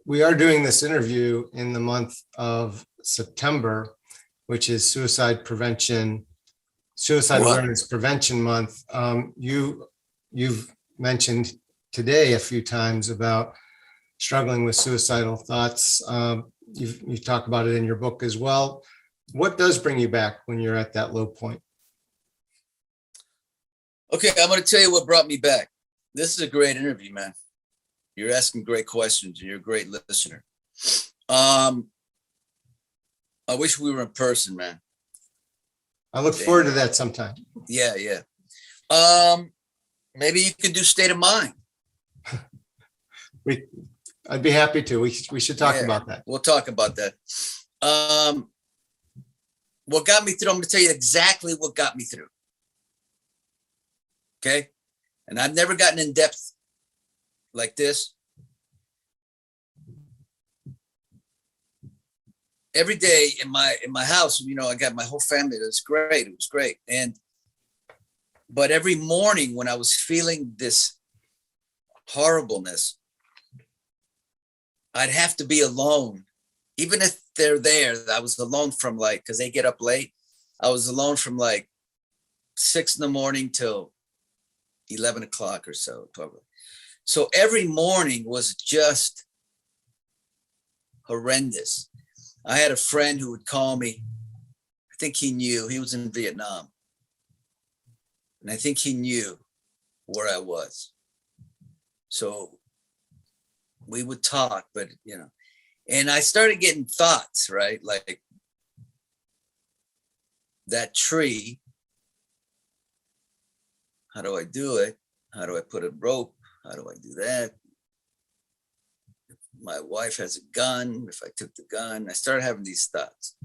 we are doing this interview in the month of September, which is Suicide Awareness Prevention Month. You've mentioned today a few times about struggling with suicidal thoughts. You talk about it in your book as well. What does bring you back when you're at that low point? Okay, I'm going to tell you what brought me back. This is a great interview, man. You're asking great questions, and you're a great listener. I wish we were in person, man. I look forward to that sometime. Yeah. Maybe you could do State of Mind. I'd be happy to. We should talk about that. We'll talk about that. What got me through, I'm going to tell you exactly what got me through. Okay. And I've never gotten in depth like this. Every day in my house, you know, I got my whole family. It was great. It was great. But every morning when I was feeling this horribleness, I'd have to be alone. Even if they're there, I was alone from like, because they get up late. I was alone from like 6 in the morning till 11 o'clock or so, 12. So every morning was just horrendous. I had a friend who would call me. I think he knew, he was in Vietnam. And I think he knew where I was. So we would talk, but you know, and I started getting thoughts, right? Like that tree, how do I do it? How do I put a rope? How do I do that? If my wife has a gun, if I took the gun, I started having these thoughts.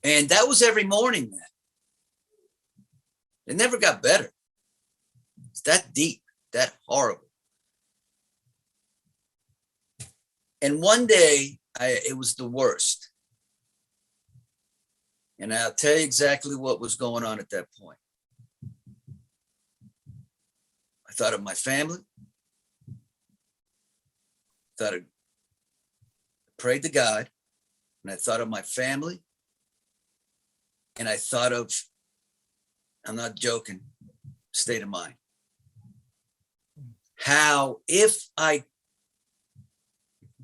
And that was every morning, man. It never got better. It's that deep, that horrible. And one day, it was the worst. And I'll tell you exactly what was going on at that point. I thought of my family. I prayed to God, and I thought of my family. And I thought of, I'm not joking, state of mind. How, if I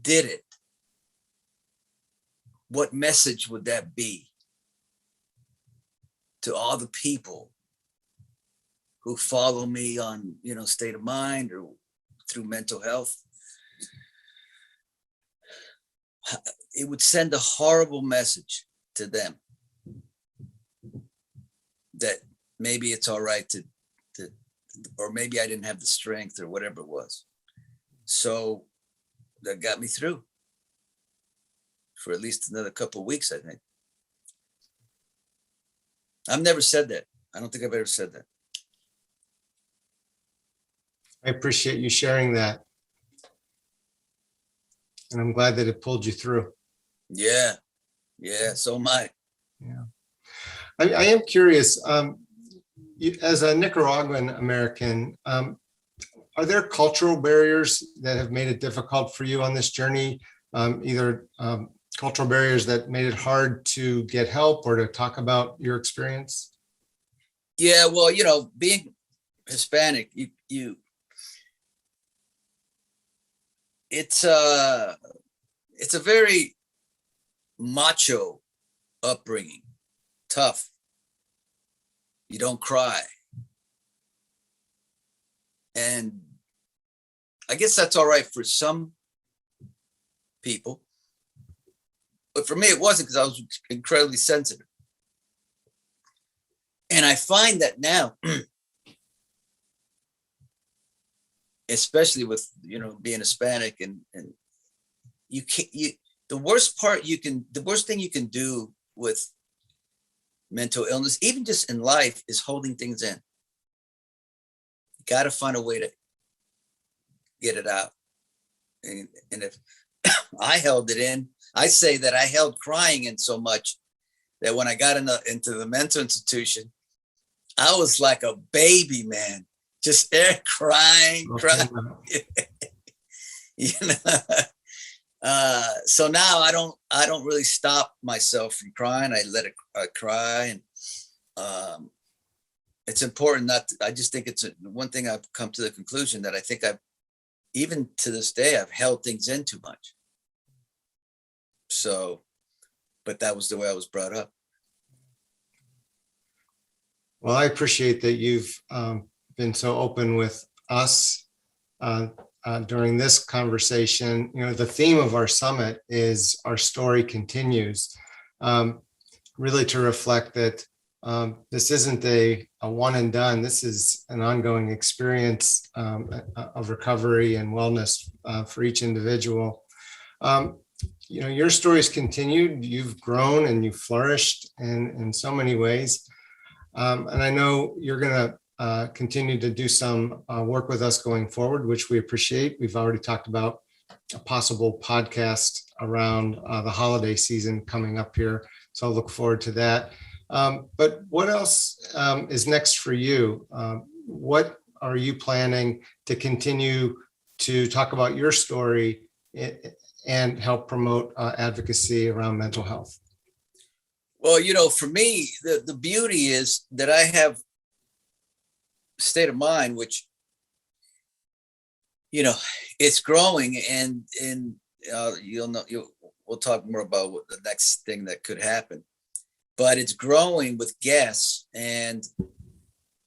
did it, what message would that be to all the people who follow me on, you know, state of mind or through mental health? It would send a horrible message to them that maybe it's all right to or maybe I didn't have the strength or whatever it was. So that got me through for at least another couple of weeks, I think. I've never said that. I don't think I've ever said that. I appreciate you sharing that. And I'm glad that it pulled you through. Yeah. So am I. Yeah. I am curious, as a Nicaraguan American, are there cultural barriers that have made it difficult for you on this journey? Either cultural barriers that made it hard to get help or to talk about your experience? Yeah, well, you know, being Hispanic, it's a very macho upbringing, tough. You don't cry. And I guess that's all right for some people. But for me, it wasn't, because I was incredibly sensitive. And I find that now, especially with, you know, being Hispanic and you can't, the worst thing you can do with mental illness, even just in life, is holding things in. You got to find a way to get it out. And if I held it in, I say that I held crying in so much that when I got into the mental institution, I was like a baby, man, just there crying. You know. So now I don't really stop myself from crying. I let it cry, and it's important not to, I just think it's one thing I've come to the conclusion that I think even to this day, I've held things in too much. So, but that was the way I was brought up. Well, I appreciate that you've been so open with us during this conversation. You know, the theme of our summit is Our Story Continues, really to reflect that this isn't a one and done. This is an ongoing experience of recovery and wellness for each individual. You know, your story's continued. You've grown and you've flourished in so many ways. And I know you're going to continue to do some work with us going forward, which we appreciate. We've already talked about a possible podcast around the holiday season coming up here. So I'll look forward to that. But what else is next for you? What are you planning to continue to talk about your story and help promote advocacy around mental health? Well, you know, for me, the beauty is that I have state of mind, which, you know, it's growing, and you'll know, we'll talk more about what the next thing that could happen, but it's growing with guests, and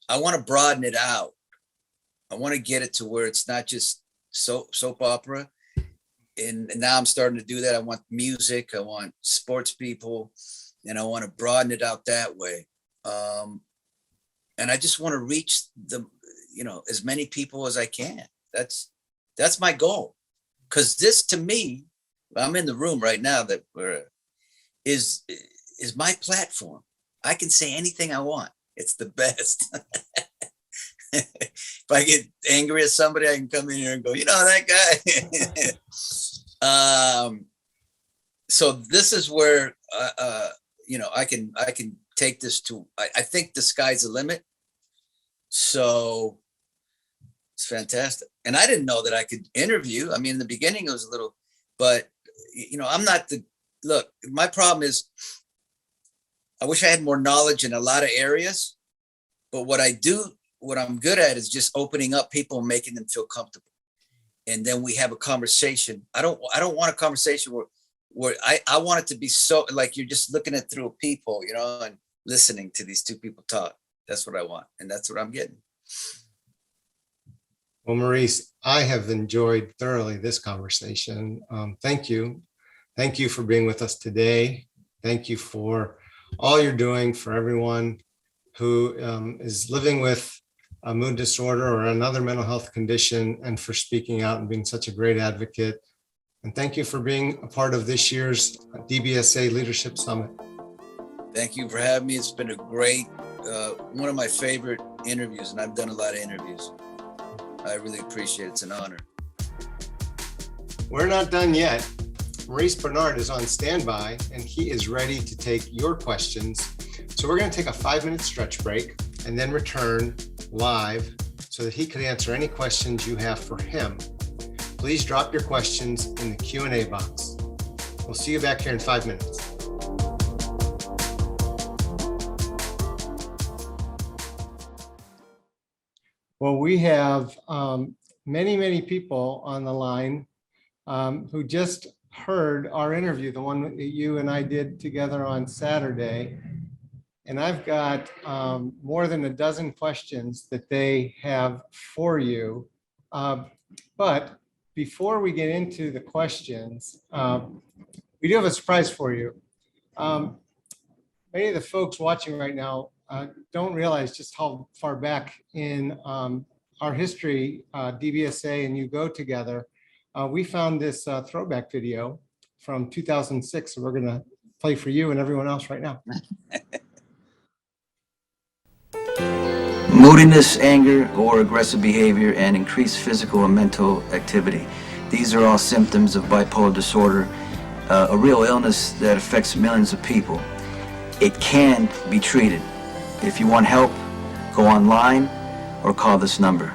I want to broaden it out. I want to get it to where it's not just soap opera. And now I'm starting to do that. I want music, I want sports people, and I want to broaden it out that way. And I just want to reach as many people as I can. That's my goal. Because this, to me, I'm in the room right now is my platform. I can say anything I want. It's the best. If I get angry at somebody, I can come in here and go, that guy. So this is where I can take this to. I think the sky's the limit. So it's fantastic. And I didn't know that I could interview. I mean, in the beginning it was a little, but I'm not look, my problem is I wish I had more knowledge in a lot of areas, but what I'm good at is just opening up people and making them feel comfortable. And then we have a conversation. I don't want a conversation where I want it to be so like you're just looking at through a people, and listening to these two people talk. That's what I want. And that's what I'm getting. Well, Maurice, I have enjoyed thoroughly this conversation. Thank you. Thank you for being with us today. Thank you for all you're doing for everyone who is living with a mood disorder or another mental health condition, and for speaking out and being such a great advocate. And thank you for being a part of this year's DBSA Leadership Summit. Thank you for having me. It's been a great, one of my favorite interviews, and I've done a lot of interviews. I really appreciate it. It's an honor. We're not done yet. Maurice Benard is on standby, and he is ready to take your questions. So we're going to take a 5-minute stretch break and then return live so that he could answer any questions you have for him. Please drop your questions in the Q&A box. We'll see you back here in 5 minutes. Well, we have many people on the line who just heard our interview, the one that you and I did together on Saturday. And I've got more than a dozen questions that they have for you. But before we get into the questions, we do have a surprise for you. Many of the folks watching right now don't realize just how far back in our history DBSA and you go together. We found this throwback video from 2006. So we're going to play for you and everyone else right now. Moodiness, anger, or aggressive behavior, and increased physical and mental activity. These are all symptoms of bipolar disorder, a real illness that affects millions of people. It can be treated. If you want help, go online or call this number.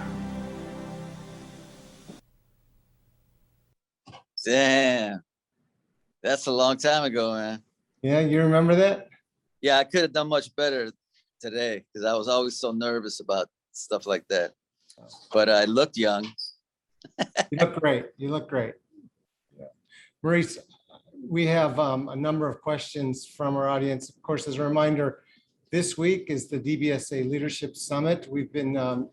Damn. That's a long time ago, man. Yeah, you remember that? Yeah, I could have done much better today because I was always so nervous about stuff like that. But I looked young. You look great. You look great. Yeah. Maurice, we have a number of questions from our audience. Of course, as a reminder, this week is the DBSA Leadership Summit. We've been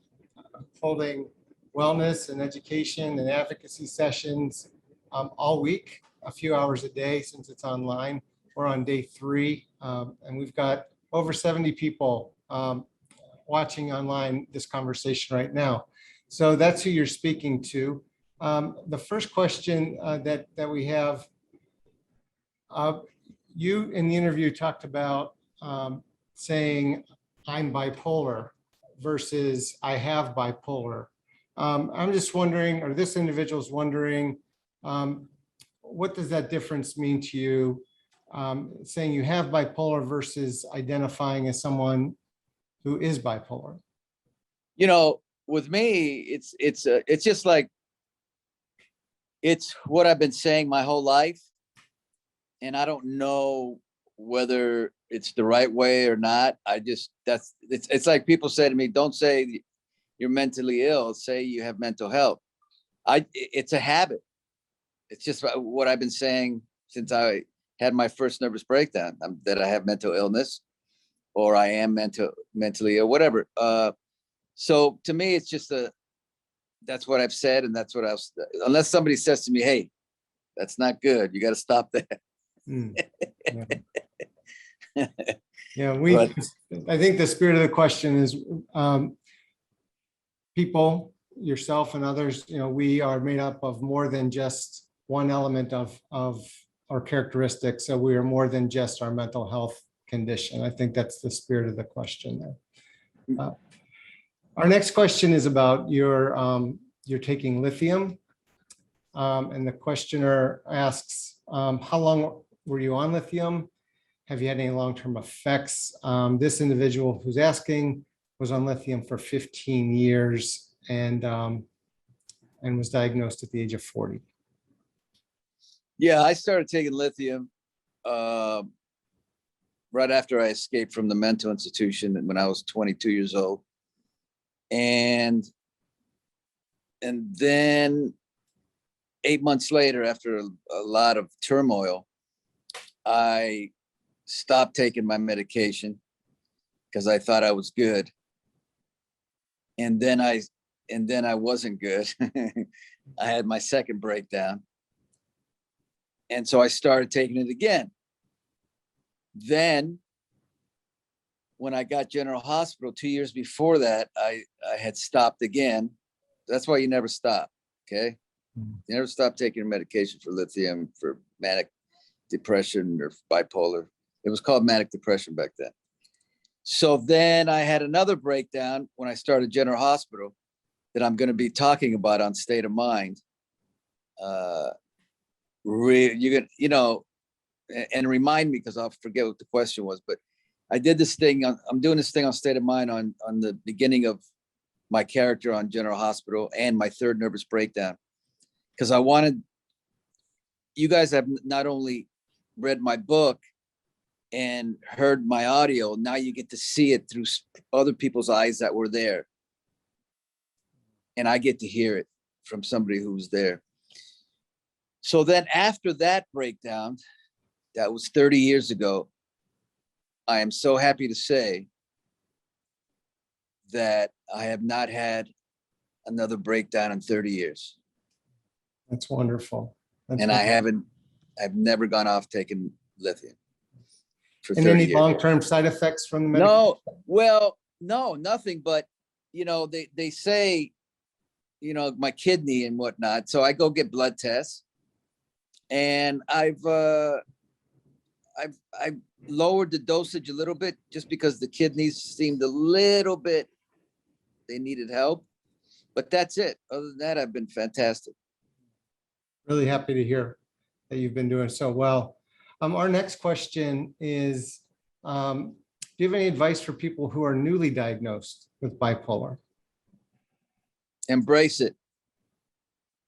holding wellness and education and advocacy sessions all week, a few hours a day since it's online. We're on day 3, and we've got over 70 people watching online this conversation right now. So that's who you're speaking to. The first question that we have, you in the interview talked about saying I'm bipolar versus I have bipolar. I'm just wondering, or this individual is wondering, what does that difference mean to you? Saying you have bipolar versus identifying as someone who is bipolar. You know, with me, it's just like, it's what I've been saying my whole life. And I don't know whether it's the right way or not. It's like people say to me, don't say you're mentally ill, say you have mental health. It's a habit. It's just what I've been saying since I had my first nervous breakdown, that I have mental illness, or I am mentally ill, whatever. So to me, it's just that's what I've said, and that's what unless somebody says to me, hey, that's not good, you got to stop that. Yeah, yeah, I think the spirit of the question is, people, yourself and others, we are made up of more than just one element of our characteristics. So we are more than just our mental health condition. I think that's the spirit of the question there. Our next question is about you're taking lithium. And the questioner asks, how long were you on lithium? Have you had any long-term effects? This individual who's asking was on lithium for 15 years and was diagnosed at the age of 40. Yeah, I started taking lithium right after I escaped from the mental institution when I was 22 years old. And then 8 months later, after a lot of turmoil, I stopped taking my medication because I thought I was good. And then I wasn't good. I had my second breakdown. And so I started taking it again. Then when I got General Hospital 2 years before that, I had stopped again. That's why you never stop, okay? You never stop taking medication for lithium, for manic depression or bipolar. It was called manic depression back then. So then I had another breakdown when I started General Hospital that I'm going to be talking about on State of Mind. And remind me, because I'll forget what the question was, but I did this thing, I'm doing this thing on State of Mind on the beginning of my character on General Hospital and my third nervous breakdown. Because I wanted, you guys have not only read my book and heard my audio, now you get to see it through other people's eyes that were there. And I get to hear it from somebody who was there. So then after that breakdown, that was 30 years ago, I am so happy to say that I have not had another breakdown in 30 years. That's wonderful. I've never gone off taking lithium for 30 And any years. long-term side effects from the medication? No, well, no, nothing, but they say, my kidney and whatnot. So I go get blood tests, and I've lowered the dosage a little bit just because the kidneys seemed a little bit, they needed help, but that's it. Other than that, I've been fantastic. Really happy to hear that you've been doing so well. Our next question is, do you have any advice for people who are newly diagnosed with bipolar? Embrace it.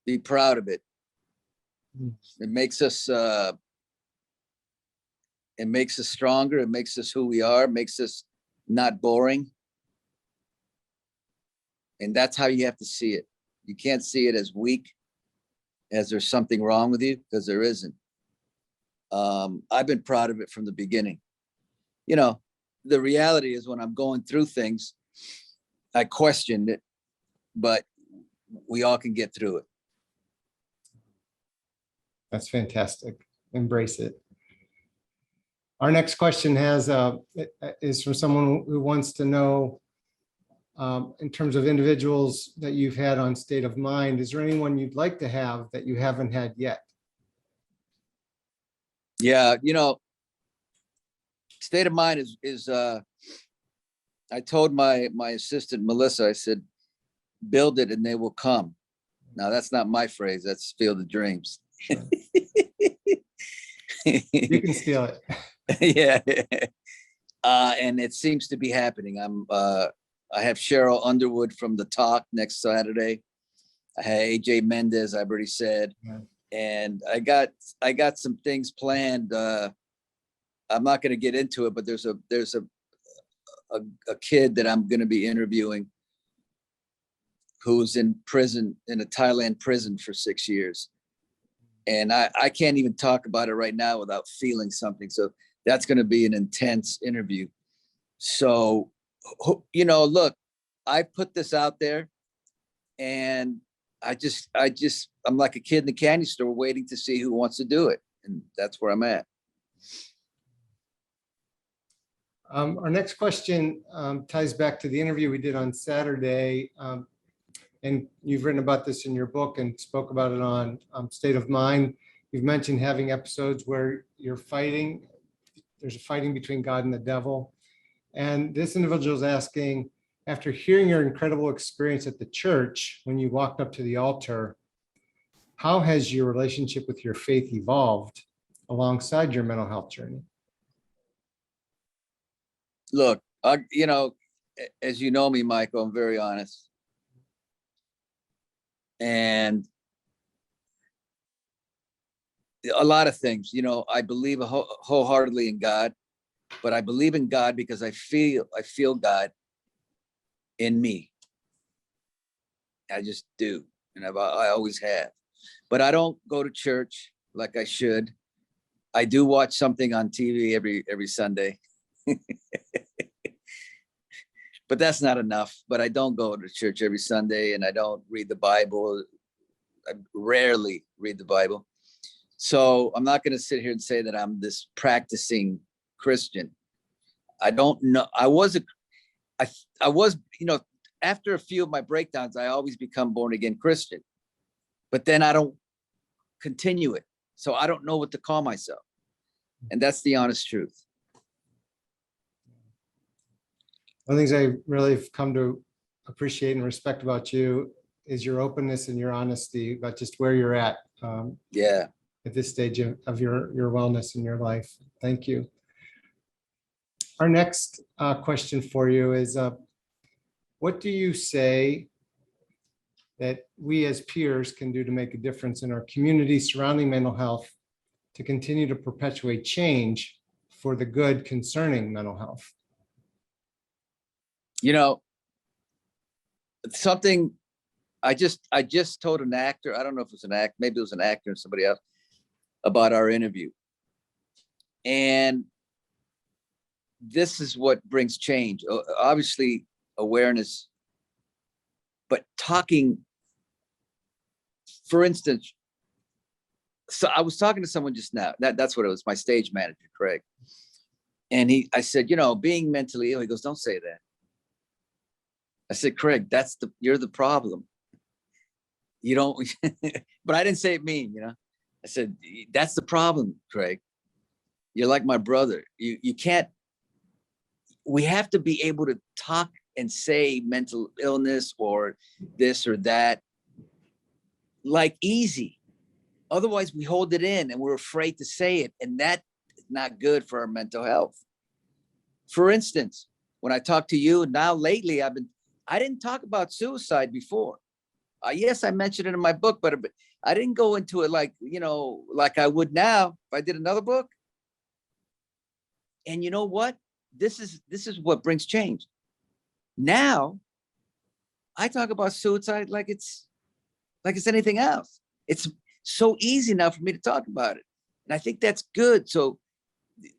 Be proud of it. It makes us stronger. It makes us who we are. It makes us not boring. And that's how you have to see it. You can't see it as weak, as there's something wrong with you, because there isn't. I've been proud of it from the beginning. The reality is when I'm going through things, I questioned it, but we all can get through it. That's fantastic. Embrace it. Our next question is from someone who wants to know, in terms of individuals that you've had on State of Mind, is there anyone you'd like to have that you haven't had yet? Yeah, State of Mind is I told my assistant, Melissa, I said, build it and they will come. Now, that's not my phrase. That's Field of Dreams. Sure. You can steal it. Yeah. And it seems to be happening. I have Cheryl Underwood from The Talk next Saturday. I have AJ Mendez, I've already said. Yeah. And I got some things planned. I'm not going to get into it, but there's a kid that I'm going to be interviewing who's in prison, in a Thailand prison for 6 years. And I can't even talk about it right now without feeling something. So that's going to be an intense interview. So, you know, look, I put this out there and I'm like a kid in the candy store waiting to see who wants to do it. And that's where I'm at. Our next question ties back to the interview we did on Saturday. And you've written about this in your book and spoke about it on State of Mind. You've mentioned having episodes where you're fighting. There's a fighting between God and the devil. And this individual is asking, after hearing your incredible experience at the church when you walked up to the altar, how has your relationship with your faith evolved alongside your mental health journey? Look, you know, as you know me, Michael, I'm very honest. And a lot of things, you know, I believe wholeheartedly in God, but I believe in God because I feel God in me. I just do. And I always have, but I don't go to church like I should. I do watch something on TV every Sunday. But that's not enough. But I don't go to church every Sunday, and I don't read the Bible. I rarely read the Bible. So I'm not going to sit here and say that I'm this practicing Christian. I don't know. I was, you know, after a few of my breakdowns, I always become born again Christian, but then I don't continue it. So I don't know what to call myself. And that's the honest truth. One of the things I really have come to appreciate and respect about you is your openness and your honesty about just where you're at. Yeah. At this stage of your wellness in your life. Thank you. Our next question for you is, what do you say that we as peers can do to make a difference in our community surrounding mental health to continue to perpetuate change for the good concerning mental health? You know, something I just told an actor, I don't know if it was an actor, maybe it was an actor and somebody else, about our interview. And this is what brings change. Obviously, awareness, but talking, for instance, so I was talking to someone just now, that's what it was, my stage manager, Craig. And I said, you know, being mentally ill, he goes, don't say that. I said, Craig, you're the problem. You don't, but I didn't say it mean, you know. I said, that's the problem, Craig. You're like my brother. You can't, we have to be able to talk and say mental illness or this or that, like easy. Otherwise we hold it in and we're afraid to say it. And that's not good for our mental health. For instance, when I talk to you now lately, I didn't talk about suicide before. Yes, I mentioned it in my book, but I didn't go into it like, you know, like I would now if I did another book. And you know what? This is what brings change. Now, I talk about suicide like it's anything else. It's so easy now for me to talk about it. And I think that's good. So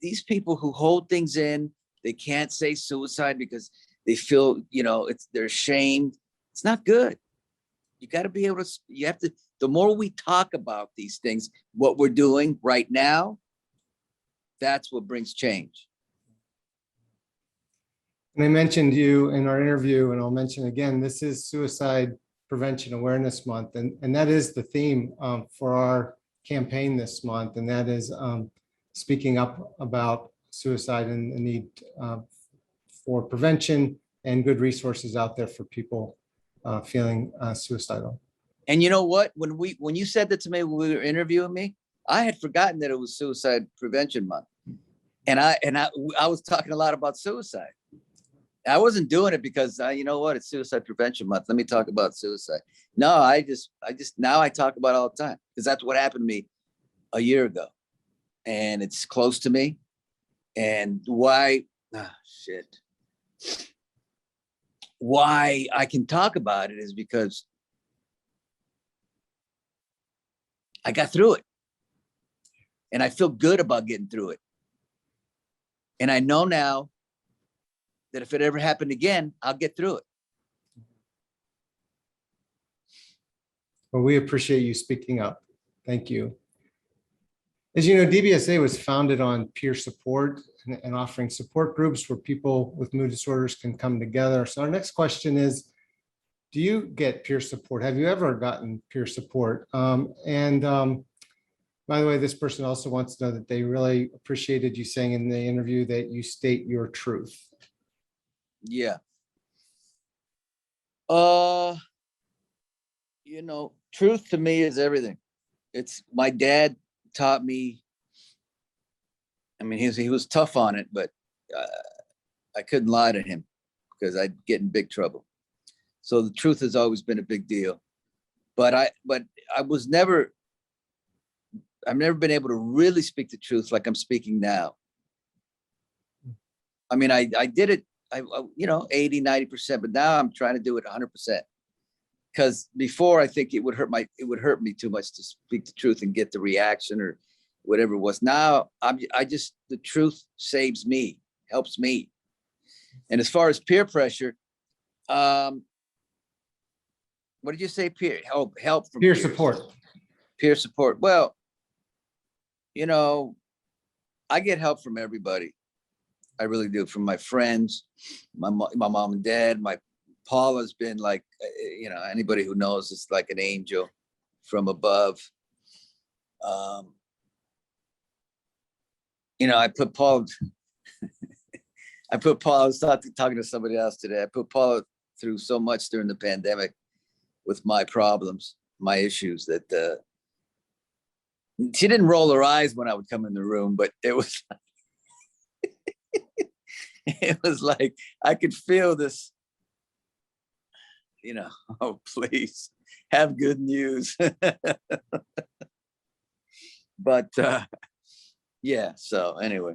these people who hold things in, they can't say suicide because they feel, you know, they're ashamed. It's not good. You got to be able to, the more we talk about these things, what we're doing right now, that's what brings change. And I mentioned you in our interview, and I'll mention again, this is Suicide Prevention Awareness Month, and that is the theme for our campaign this month, and that is speaking up about suicide and the need for prevention, and good resources out there for people feeling suicidal. And you know what? When you said that to me when we were interviewing me, I had forgotten that it was Suicide Prevention Month, and I was talking a lot about suicide. I wasn't doing it because you know what? It's Suicide Prevention Month. Let me talk about suicide. No, I just now I talk about it all the time because that's what happened to me a year ago, and it's close to me. And why? Shit. Why I can talk about it is because I got through it, and I feel good about getting through it. And I know now that if it ever happened again, I'll get through it. Well, we appreciate you speaking up. Thank you. As you know, DBSA was founded on peer support and offering support groups where people with mood disorders can come together. So our next question is, do you get peer support? Have you ever gotten peer support? By the way, this person also wants to know that they really appreciated you saying in the interview that you state your truth. Yeah. You know, truth to me is everything. It's my dad taught me. I mean, he was tough on it, but I couldn't lie to him because I'd get in big trouble. So the truth has always been a big deal. But I've never been able to really speak the truth like I'm speaking now. I mean, I did it, you know, 80, 90%, but now I'm trying to do it 100%. Because before I think it would hurt me too much to speak the truth and get the reaction or whatever it was. Now the truth saves me, helps me. And as far as peer pressure, what did you say? Help from Peer support. Peer support. Well, you know, I get help from everybody. I really do, from my friends, my mom and dad. My Paula's been like, you know, anybody who knows, it's like an angel from above. You know, I put Paula, I was talking to somebody else today. I put Paula through so much during the pandemic with my problems, my issues, that she didn't roll her eyes when I would come in the room, but it was it was like I could feel this, you know, oh, please have good news. But yeah, so anyway.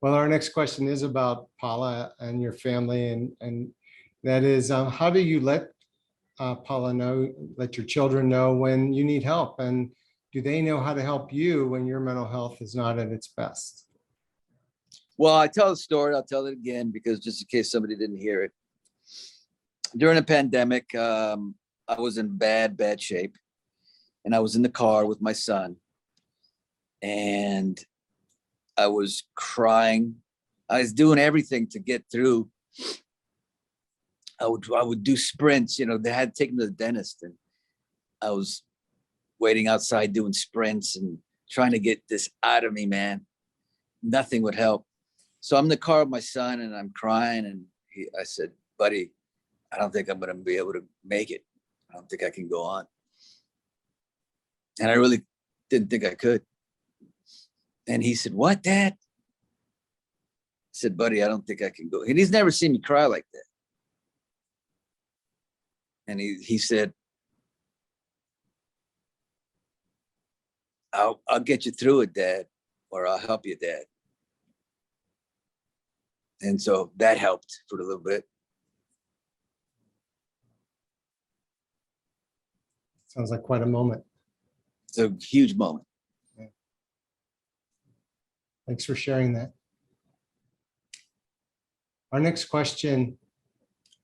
Well, our next question is about Paula and your family, and that is, how do you let Paula know, let your children know when you need help, and do they know how to help you when your mental health is not at its best? Well, I tell the story, I'll tell it again, because just in case somebody didn't hear it. During the pandemic, I was in bad shape, and I was in the car with my son, and I was crying. I was doing everything to get through. I would do sprints, you know, they had to take me to the dentist, and I was waiting outside doing sprints and trying to get this out of me, man. Nothing would help. So I'm in the car with my son, and I'm crying, and I said, buddy, I don't think I'm going to be able to make it. I don't think I can go on. And I really didn't think I could. And he said, what, Dad? I said, buddy, I don't think I can go. And he's never seen me cry like that. And he said, I'll get you through it, Dad, or I'll help you, Dad. And so that helped for a little bit. Sounds like quite a moment. It's a huge moment. Yeah. Thanks for sharing that. Our next question,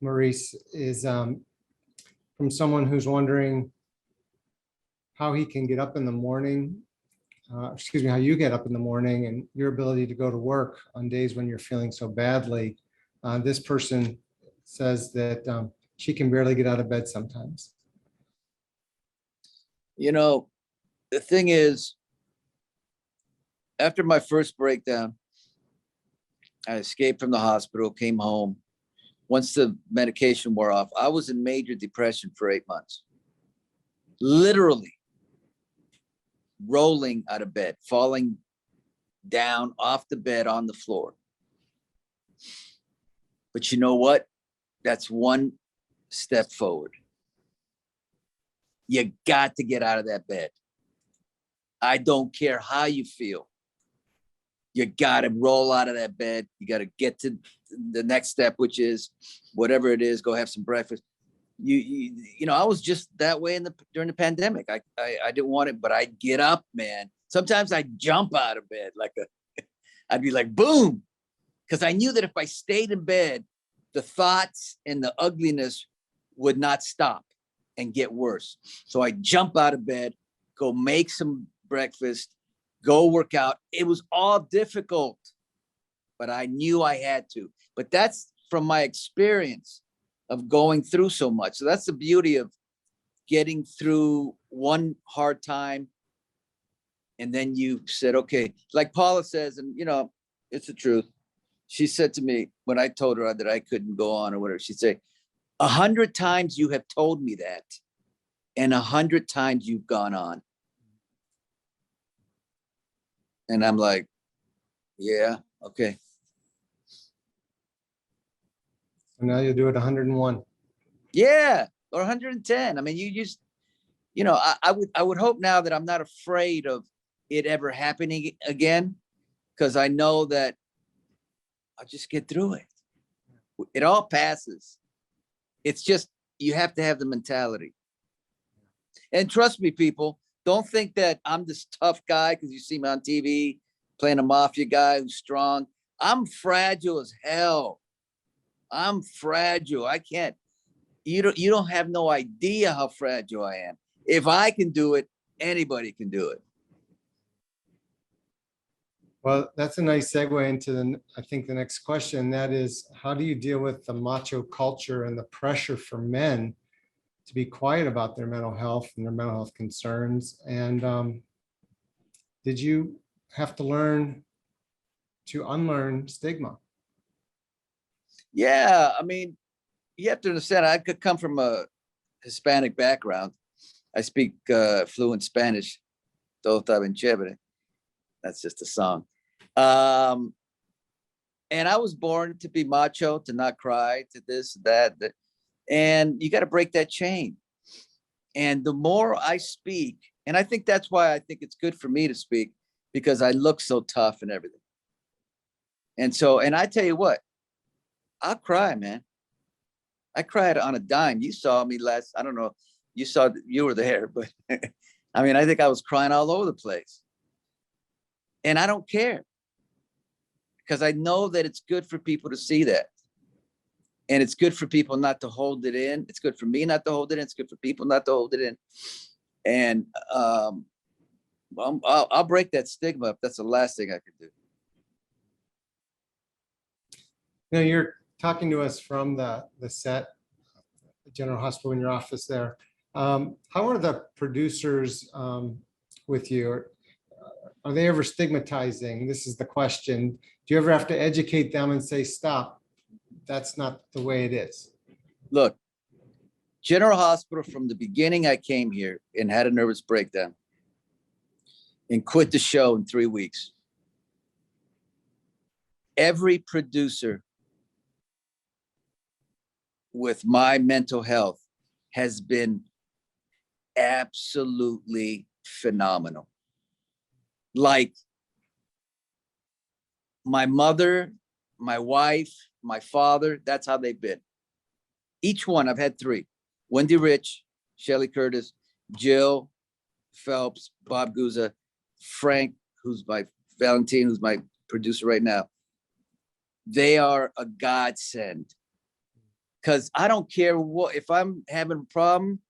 Maurice, is from someone who's wondering how he can get up in the morning, how you get up in the morning and your ability to go to work on days when you're feeling so badly. This person says that she can barely get out of bed sometimes. You know, the thing is, after my first breakdown, I escaped from the hospital, came home. Once the medication wore off, I was in major depression for 8 months. Literally rolling out of bed, falling down off the bed on the floor. But you know what? That's one step forward. You got to get out of that bed. I don't care how you feel. You got to roll out of that bed. You got to get to the next step, which is whatever it is, go have some breakfast. You know, I was just that way during the pandemic. I didn't want it, but I'd get up, man. Sometimes I'd jump out of bed I'd be like, boom. Because I knew that if I stayed in bed, the thoughts and the ugliness would not stop and get worse. So I jump out of bed, go make some breakfast, go work out. It was all difficult, but I knew I had to. But that's from my experience of going through so much. So that's the beauty of getting through one hard time. And then you said, okay, like Paula says, and you know, it's the truth. She said to me when I told her that I couldn't go on or whatever, she'd say, 100 times you have told me that, and 100 times you've gone on. And I'm like, yeah, okay. So now you'll do it 101. Yeah, or 110. I mean, you just, you know, I would hope now that I'm not afraid of it ever happening again, because I know that I'll just get through it. It all passes. It's just, you have to have the mentality. And trust me, people, don't think that I'm this tough guy because you see me on TV playing a mafia guy who's strong. I'm fragile as hell. I'm fragile. I can't, you don't have no idea how fragile I am. If I can do it, anybody can do it. Well, that's a nice segue into I think the next question. That is, how do you deal with the macho culture and the pressure for men to be quiet about their mental health and their mental health concerns? And did you have to learn to unlearn stigma? Yeah, I mean, you have to understand, I could come from a Hispanic background. I speak fluent Spanish. Todo está bien chévere. That's just a song. And I was born to be macho, to not cry, to this, that. And you got to break that chain. And the more I speak, and I think that's why I think it's good for me to speak, because I look so tough and everything. And so, and I tell you what, I'll cry, man. I cried on a dime. You saw me last, I don't know, you were there, but I mean, I think I was crying all over the place. And I don't care, because I know that it's good for people to see that. And it's good for people not to hold it in. It's good for me not to hold it in. It's good for people not to hold it in. And well, I'll break that stigma if that's the last thing I could do. You know, you're talking to us from the set, General Hospital, in your office there. How are the producers with you? Are they ever stigmatizing? This is the question. Do you ever have to educate them and say, stop, that's not the way it is? Look, General Hospital, from the beginning I came here and had a nervous breakdown and quit the show in 3 weeks. Every producer with my mental health has been absolutely phenomenal. Like my mother, my wife, my father, that's how they've been. Each one, I've had 3. Wendy Rich, Shelley Curtis, Jill Phelps, Bob Guza, Frank, Valentine, who's my producer right now. They are a godsend. Because I don't care what, if I'm having a problem,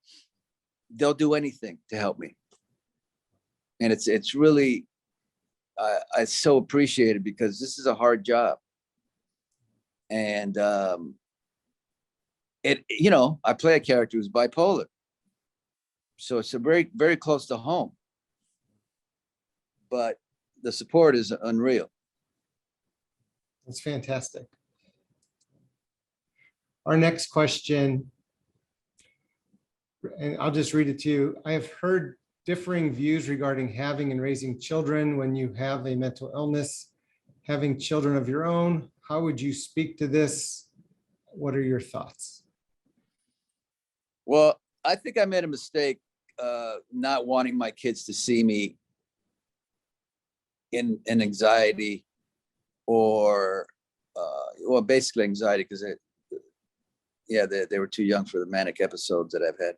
they'll do anything to help me. And it's really, I so appreciate it, because this is a hard job. And you know, I play a character who's bipolar. So it's a very, very close to home. But the support is unreal. That's fantastic. Our next question, and I'll just read it to you. I have heard differing views regarding having and raising children when you have a mental illness, having children of your own. How would you speak to this? What are your thoughts? Well, I think I made a mistake not wanting my kids to see me in anxiety or, well, basically anxiety, because they were too young for the manic episodes that I've had,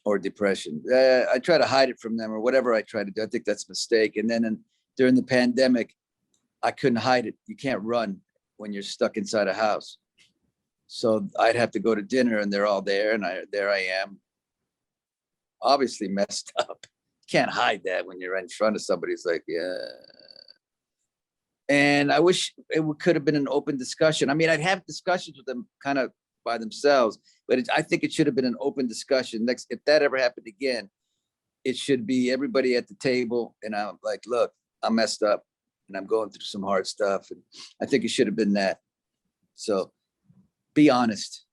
or depression. I try to hide it from them, or whatever I try to do. I think that's a mistake. And then during the pandemic, I couldn't hide it. You can't run when you're stuck inside a house. So I'd have to go to dinner and they're all there, and there I am, obviously messed up. Can't hide that when you're in front of somebody. It's like, yeah. And I wish it could have been an open discussion. I mean, I'd have discussions with them kind of by themselves, but I think it should have been an open discussion. Next, if that ever happened again, it should be everybody at the table. And I'm like, look, I'm messed up and I'm going through some hard stuff. And I think it should have been that. So be honest.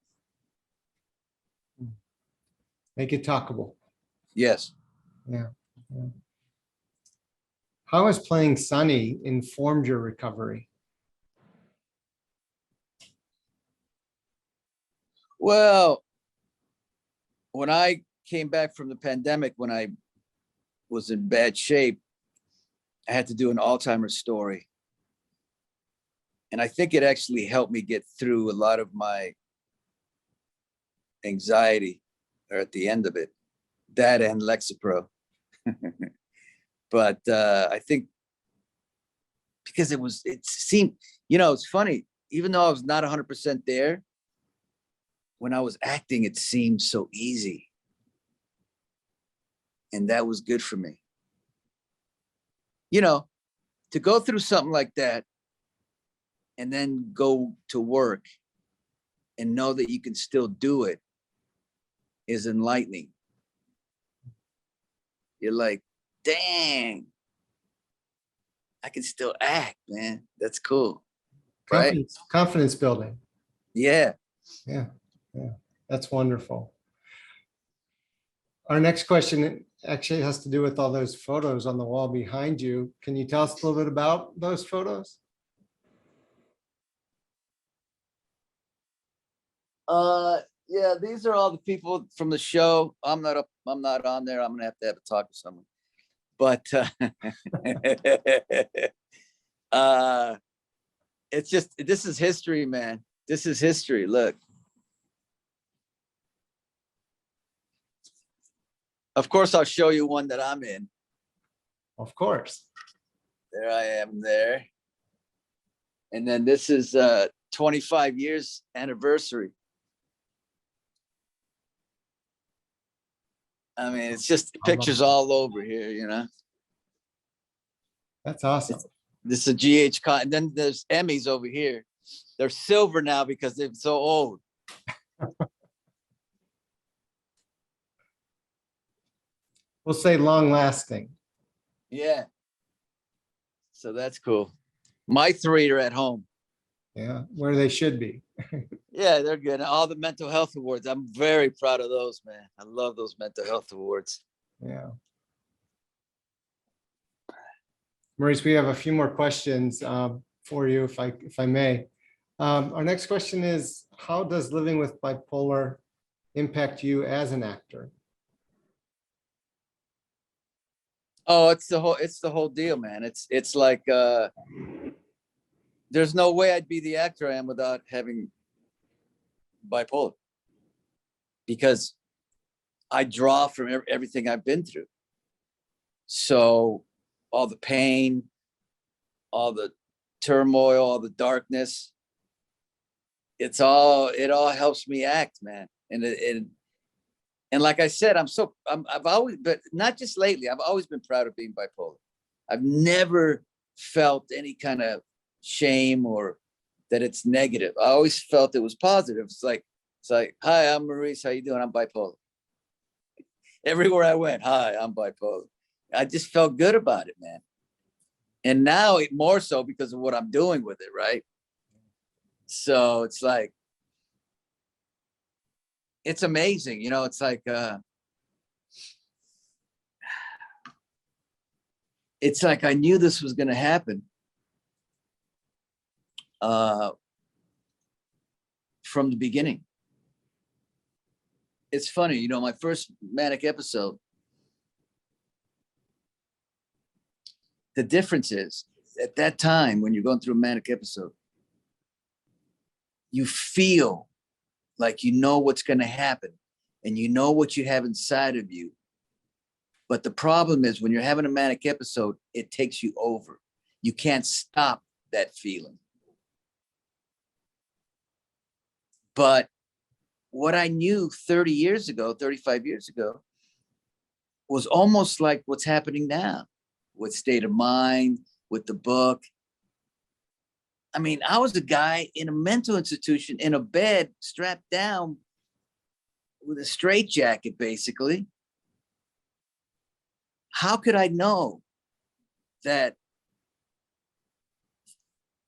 Make it talkable. Yes. Yeah. How has playing Sonny informed your recovery? Well, when I came back from the pandemic, when I was in bad shape, I had to do an Alzheimer's story. And I think it actually helped me get through a lot of my anxiety, or at the end of it, that and Lexapro. But I think because it seemed, it's funny, even though I was not 100% there, when I was acting, it seemed so easy. And that was good for me. To go through something like that and then go to work and know that you can still do it is enlightening. You're like, dang, I can still act, man. That's cool. Right? Confidence building. Yeah. Yeah. That's wonderful. Our next question actually has to do with all those photos on the wall behind you. Can you tell us a little bit about those photos? Yeah, these are all the people from the show. I'm not on there. I'm gonna have to talk to someone. But it's just, this is history, man. This is history. Look. Of course, I'll show you one that I'm in. Of course. There I am there. And then this is 25 years anniversary. I mean, it's just pictures all over here, That's awesome. This is a GH con. And then there's Emmys over here. They're silver now because they're so old. We'll say long lasting. Yeah. So that's cool. My 3 are at home. Yeah, where they should be. Yeah, they're good. All the mental health awards. I'm very proud of those, man. I love those mental health awards. Yeah. Maurice, we have a few more questions for you, if I may. Our next question is, how does living with bipolar impact you as an actor? Oh, it's the whole deal, man. It's like there's no way I'd be the actor I am without having bipolar, because I draw from everything I've been through. So all the pain, all the turmoil, all the darkness, it all helps me act, man. And like I said, I've always, but not just lately, I've always been proud of being bipolar. I've never felt any kind of shame or that it's negative. I always felt it was positive. It's like, hi, I'm Maurice. How you doing? I'm bipolar. Everywhere I went, hi, I'm bipolar. I just felt good about it, man. And now more so because of what I'm doing with it, right? So it's like, it's amazing, you know, it's like, I knew this was going to happen from the beginning. It's funny, you know, my first manic episode, the difference is at that time when you're going through a manic episode, you feel like you know what's going to happen and you know what you have inside of you. But the problem is when you're having a manic episode, it takes you over. You can't stop that feeling. But what I knew 30 years ago, 35 years ago, was almost like what's happening now with State of Mind, with the book. I mean, I was a guy in a mental institution in a bed, strapped down with a straitjacket, basically. How could I know that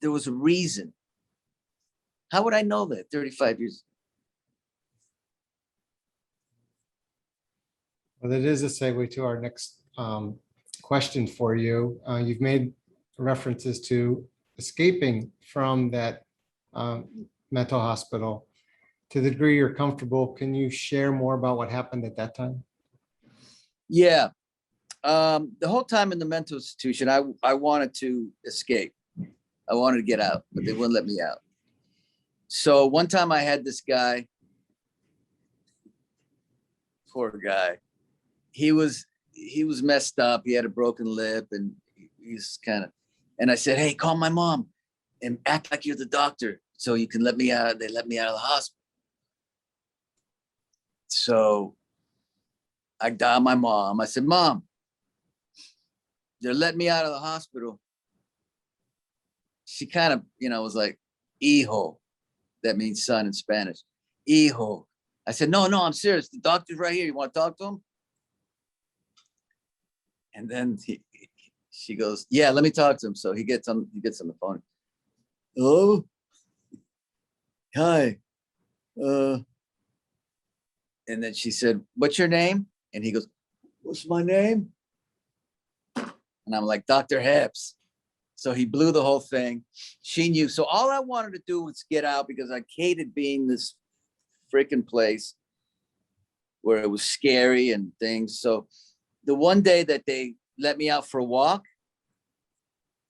there was a reason? How would I know that 35 years? Well, that is a segue to our next question for you. You've made references to escaping from that mental hospital. To the degree you're comfortable, can you share more about what happened at that time? Yeah. The whole time in the mental institution, I wanted to escape. I wanted to get out, but they wouldn't let me out. So one time I had this guy, poor guy. He was messed up. He had a broken lip and he's kind of, and I said, hey, call my mom and act like you're the doctor so you can let me out. They let me out of the hospital. So I dialed my mom. I said, Mom, they're letting me out of the hospital. She kind of, you know, was like, hijo. That means son in Spanish. Hijo. I said, no, I'm serious. The doctor's right here. You want to talk to him? And then she goes, yeah, let me talk to him. So he gets on the phone. Hello? Hi. And then she said, what's your name? And he goes, what's my name? And I'm like, Dr. Hepps. So he blew the whole thing. She knew. So all I wanted to do was get out because I hated being this freaking place where it was scary and things. So the one day that they let me out for a walk,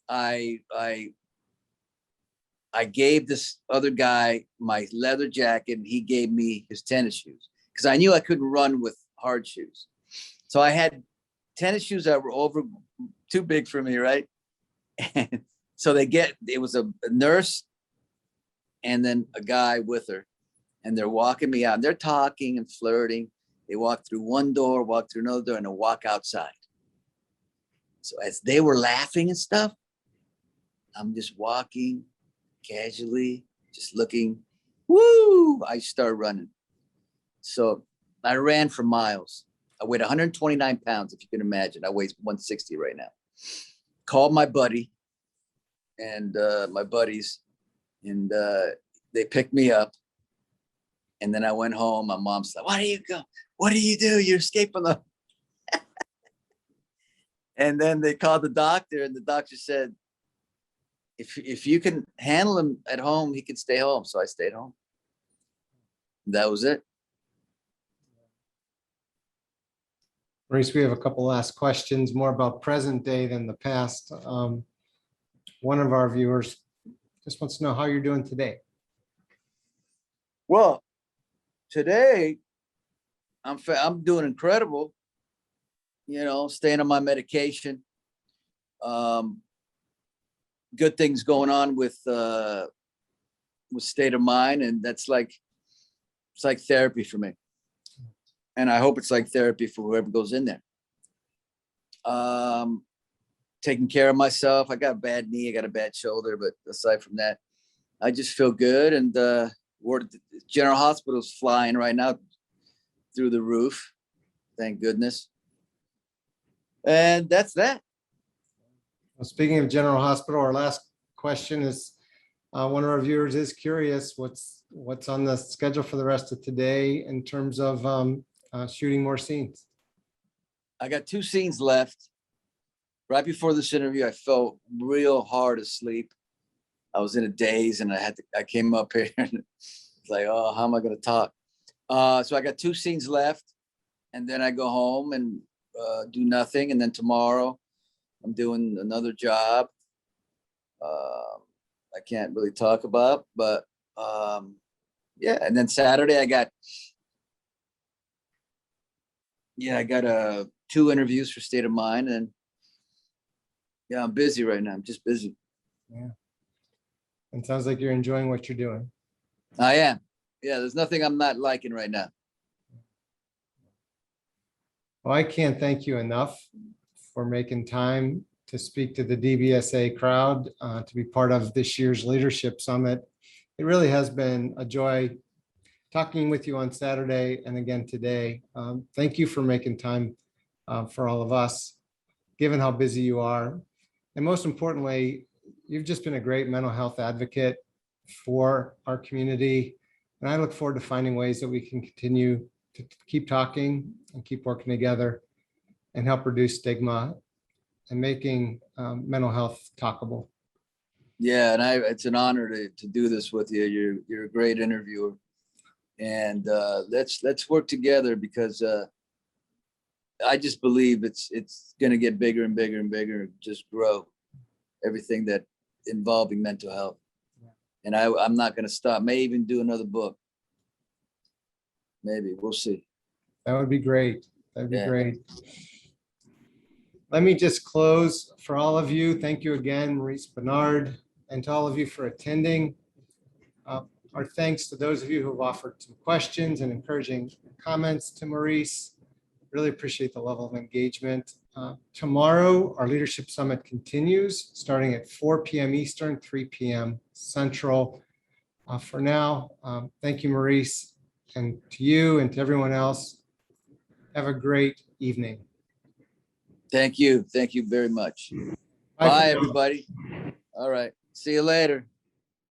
I gave this other guy my leather jacket and he gave me his tennis shoes because I knew I couldn't run with hard shoes. So I had tennis shoes that were too big for me, right? And so it was a nurse and then a guy with her, and they're walking me out and they're talking and flirting. They walk through one door, walk through another door, and they walk outside. So as they were laughing and stuff, I'm just walking casually, just looking. Woo! I start running. So I ran for miles. I weighed 129 pounds, if you can imagine. I weigh 160 right now. Called my buddy and my buddies, and they picked me up. And then I went home. My mom's like, what do you do? You're escaping them. And then they called the doctor, and the doctor said, if you can handle him at home, he can stay home. So I stayed home. That was it. Maurice, we have a couple last questions, more about present day than the past. One of our viewers just wants to know how you're doing today. Well, today I'm doing incredible. You know, staying on my medication. Good things going on with State of Mind, and it's like therapy for me. And I hope it's like therapy for whoever goes in there. Taking care of myself. I got a bad knee, I got a bad shoulder, but aside from that, I just feel good. And General Hospital's flying right now through the roof. Thank goodness. And that's that. Well, speaking of General Hospital, our last question is, one of our viewers is curious, what's on the schedule for the rest of today in terms of shooting more scenes? I got 2 scenes left. Right before this interview, I felt real hard asleep. I was in a daze and I came up here and it's like, oh, how am I going to talk? So I got 2 scenes left, and then I go home and do nothing. And then tomorrow I'm doing another job. I can't really talk about, but yeah. And then Saturday I got 2 interviews for State of Mind, and yeah, I'm busy right now. I'm just busy. Yeah. It sounds like you're enjoying what you're doing. I am. Yeah, there's nothing I'm not liking right now. Well, I can't thank you enough for making time to speak to the DBSA crowd, to be part of this year's Leadership Summit. It really has been a joy talking with you on Saturday and again today. Thank you for making time for all of us, given how busy you are. And most importantly, you've just been a great mental health advocate for our community. And I look forward to finding ways that we can continue to keep talking and keep working together and help reduce stigma and making mental health talkable. Yeah, and it's an honor to do this with you. You're a great interviewer, and let's work together, because I just believe it's going to get bigger and bigger and bigger, just grow everything that involving mental health. And I'm not going to stop. May even do another book. Maybe, we'll see. That would be great. That'd be great. Let me just close for all of you. Thank you again, Maurice, Benard, and to all of you for attending. Our thanks to those of you who have offered some questions and encouraging comments to Maurice. Really appreciate the level of engagement. Tomorrow, our Leadership Summit continues, starting at 4 p.m. Eastern, 3 p.m. Central. For now, thank you, Maurice, and to you and to everyone else. Have a great evening. Thank you. Thank you very much. Bye Bye, everybody. All right. See you later.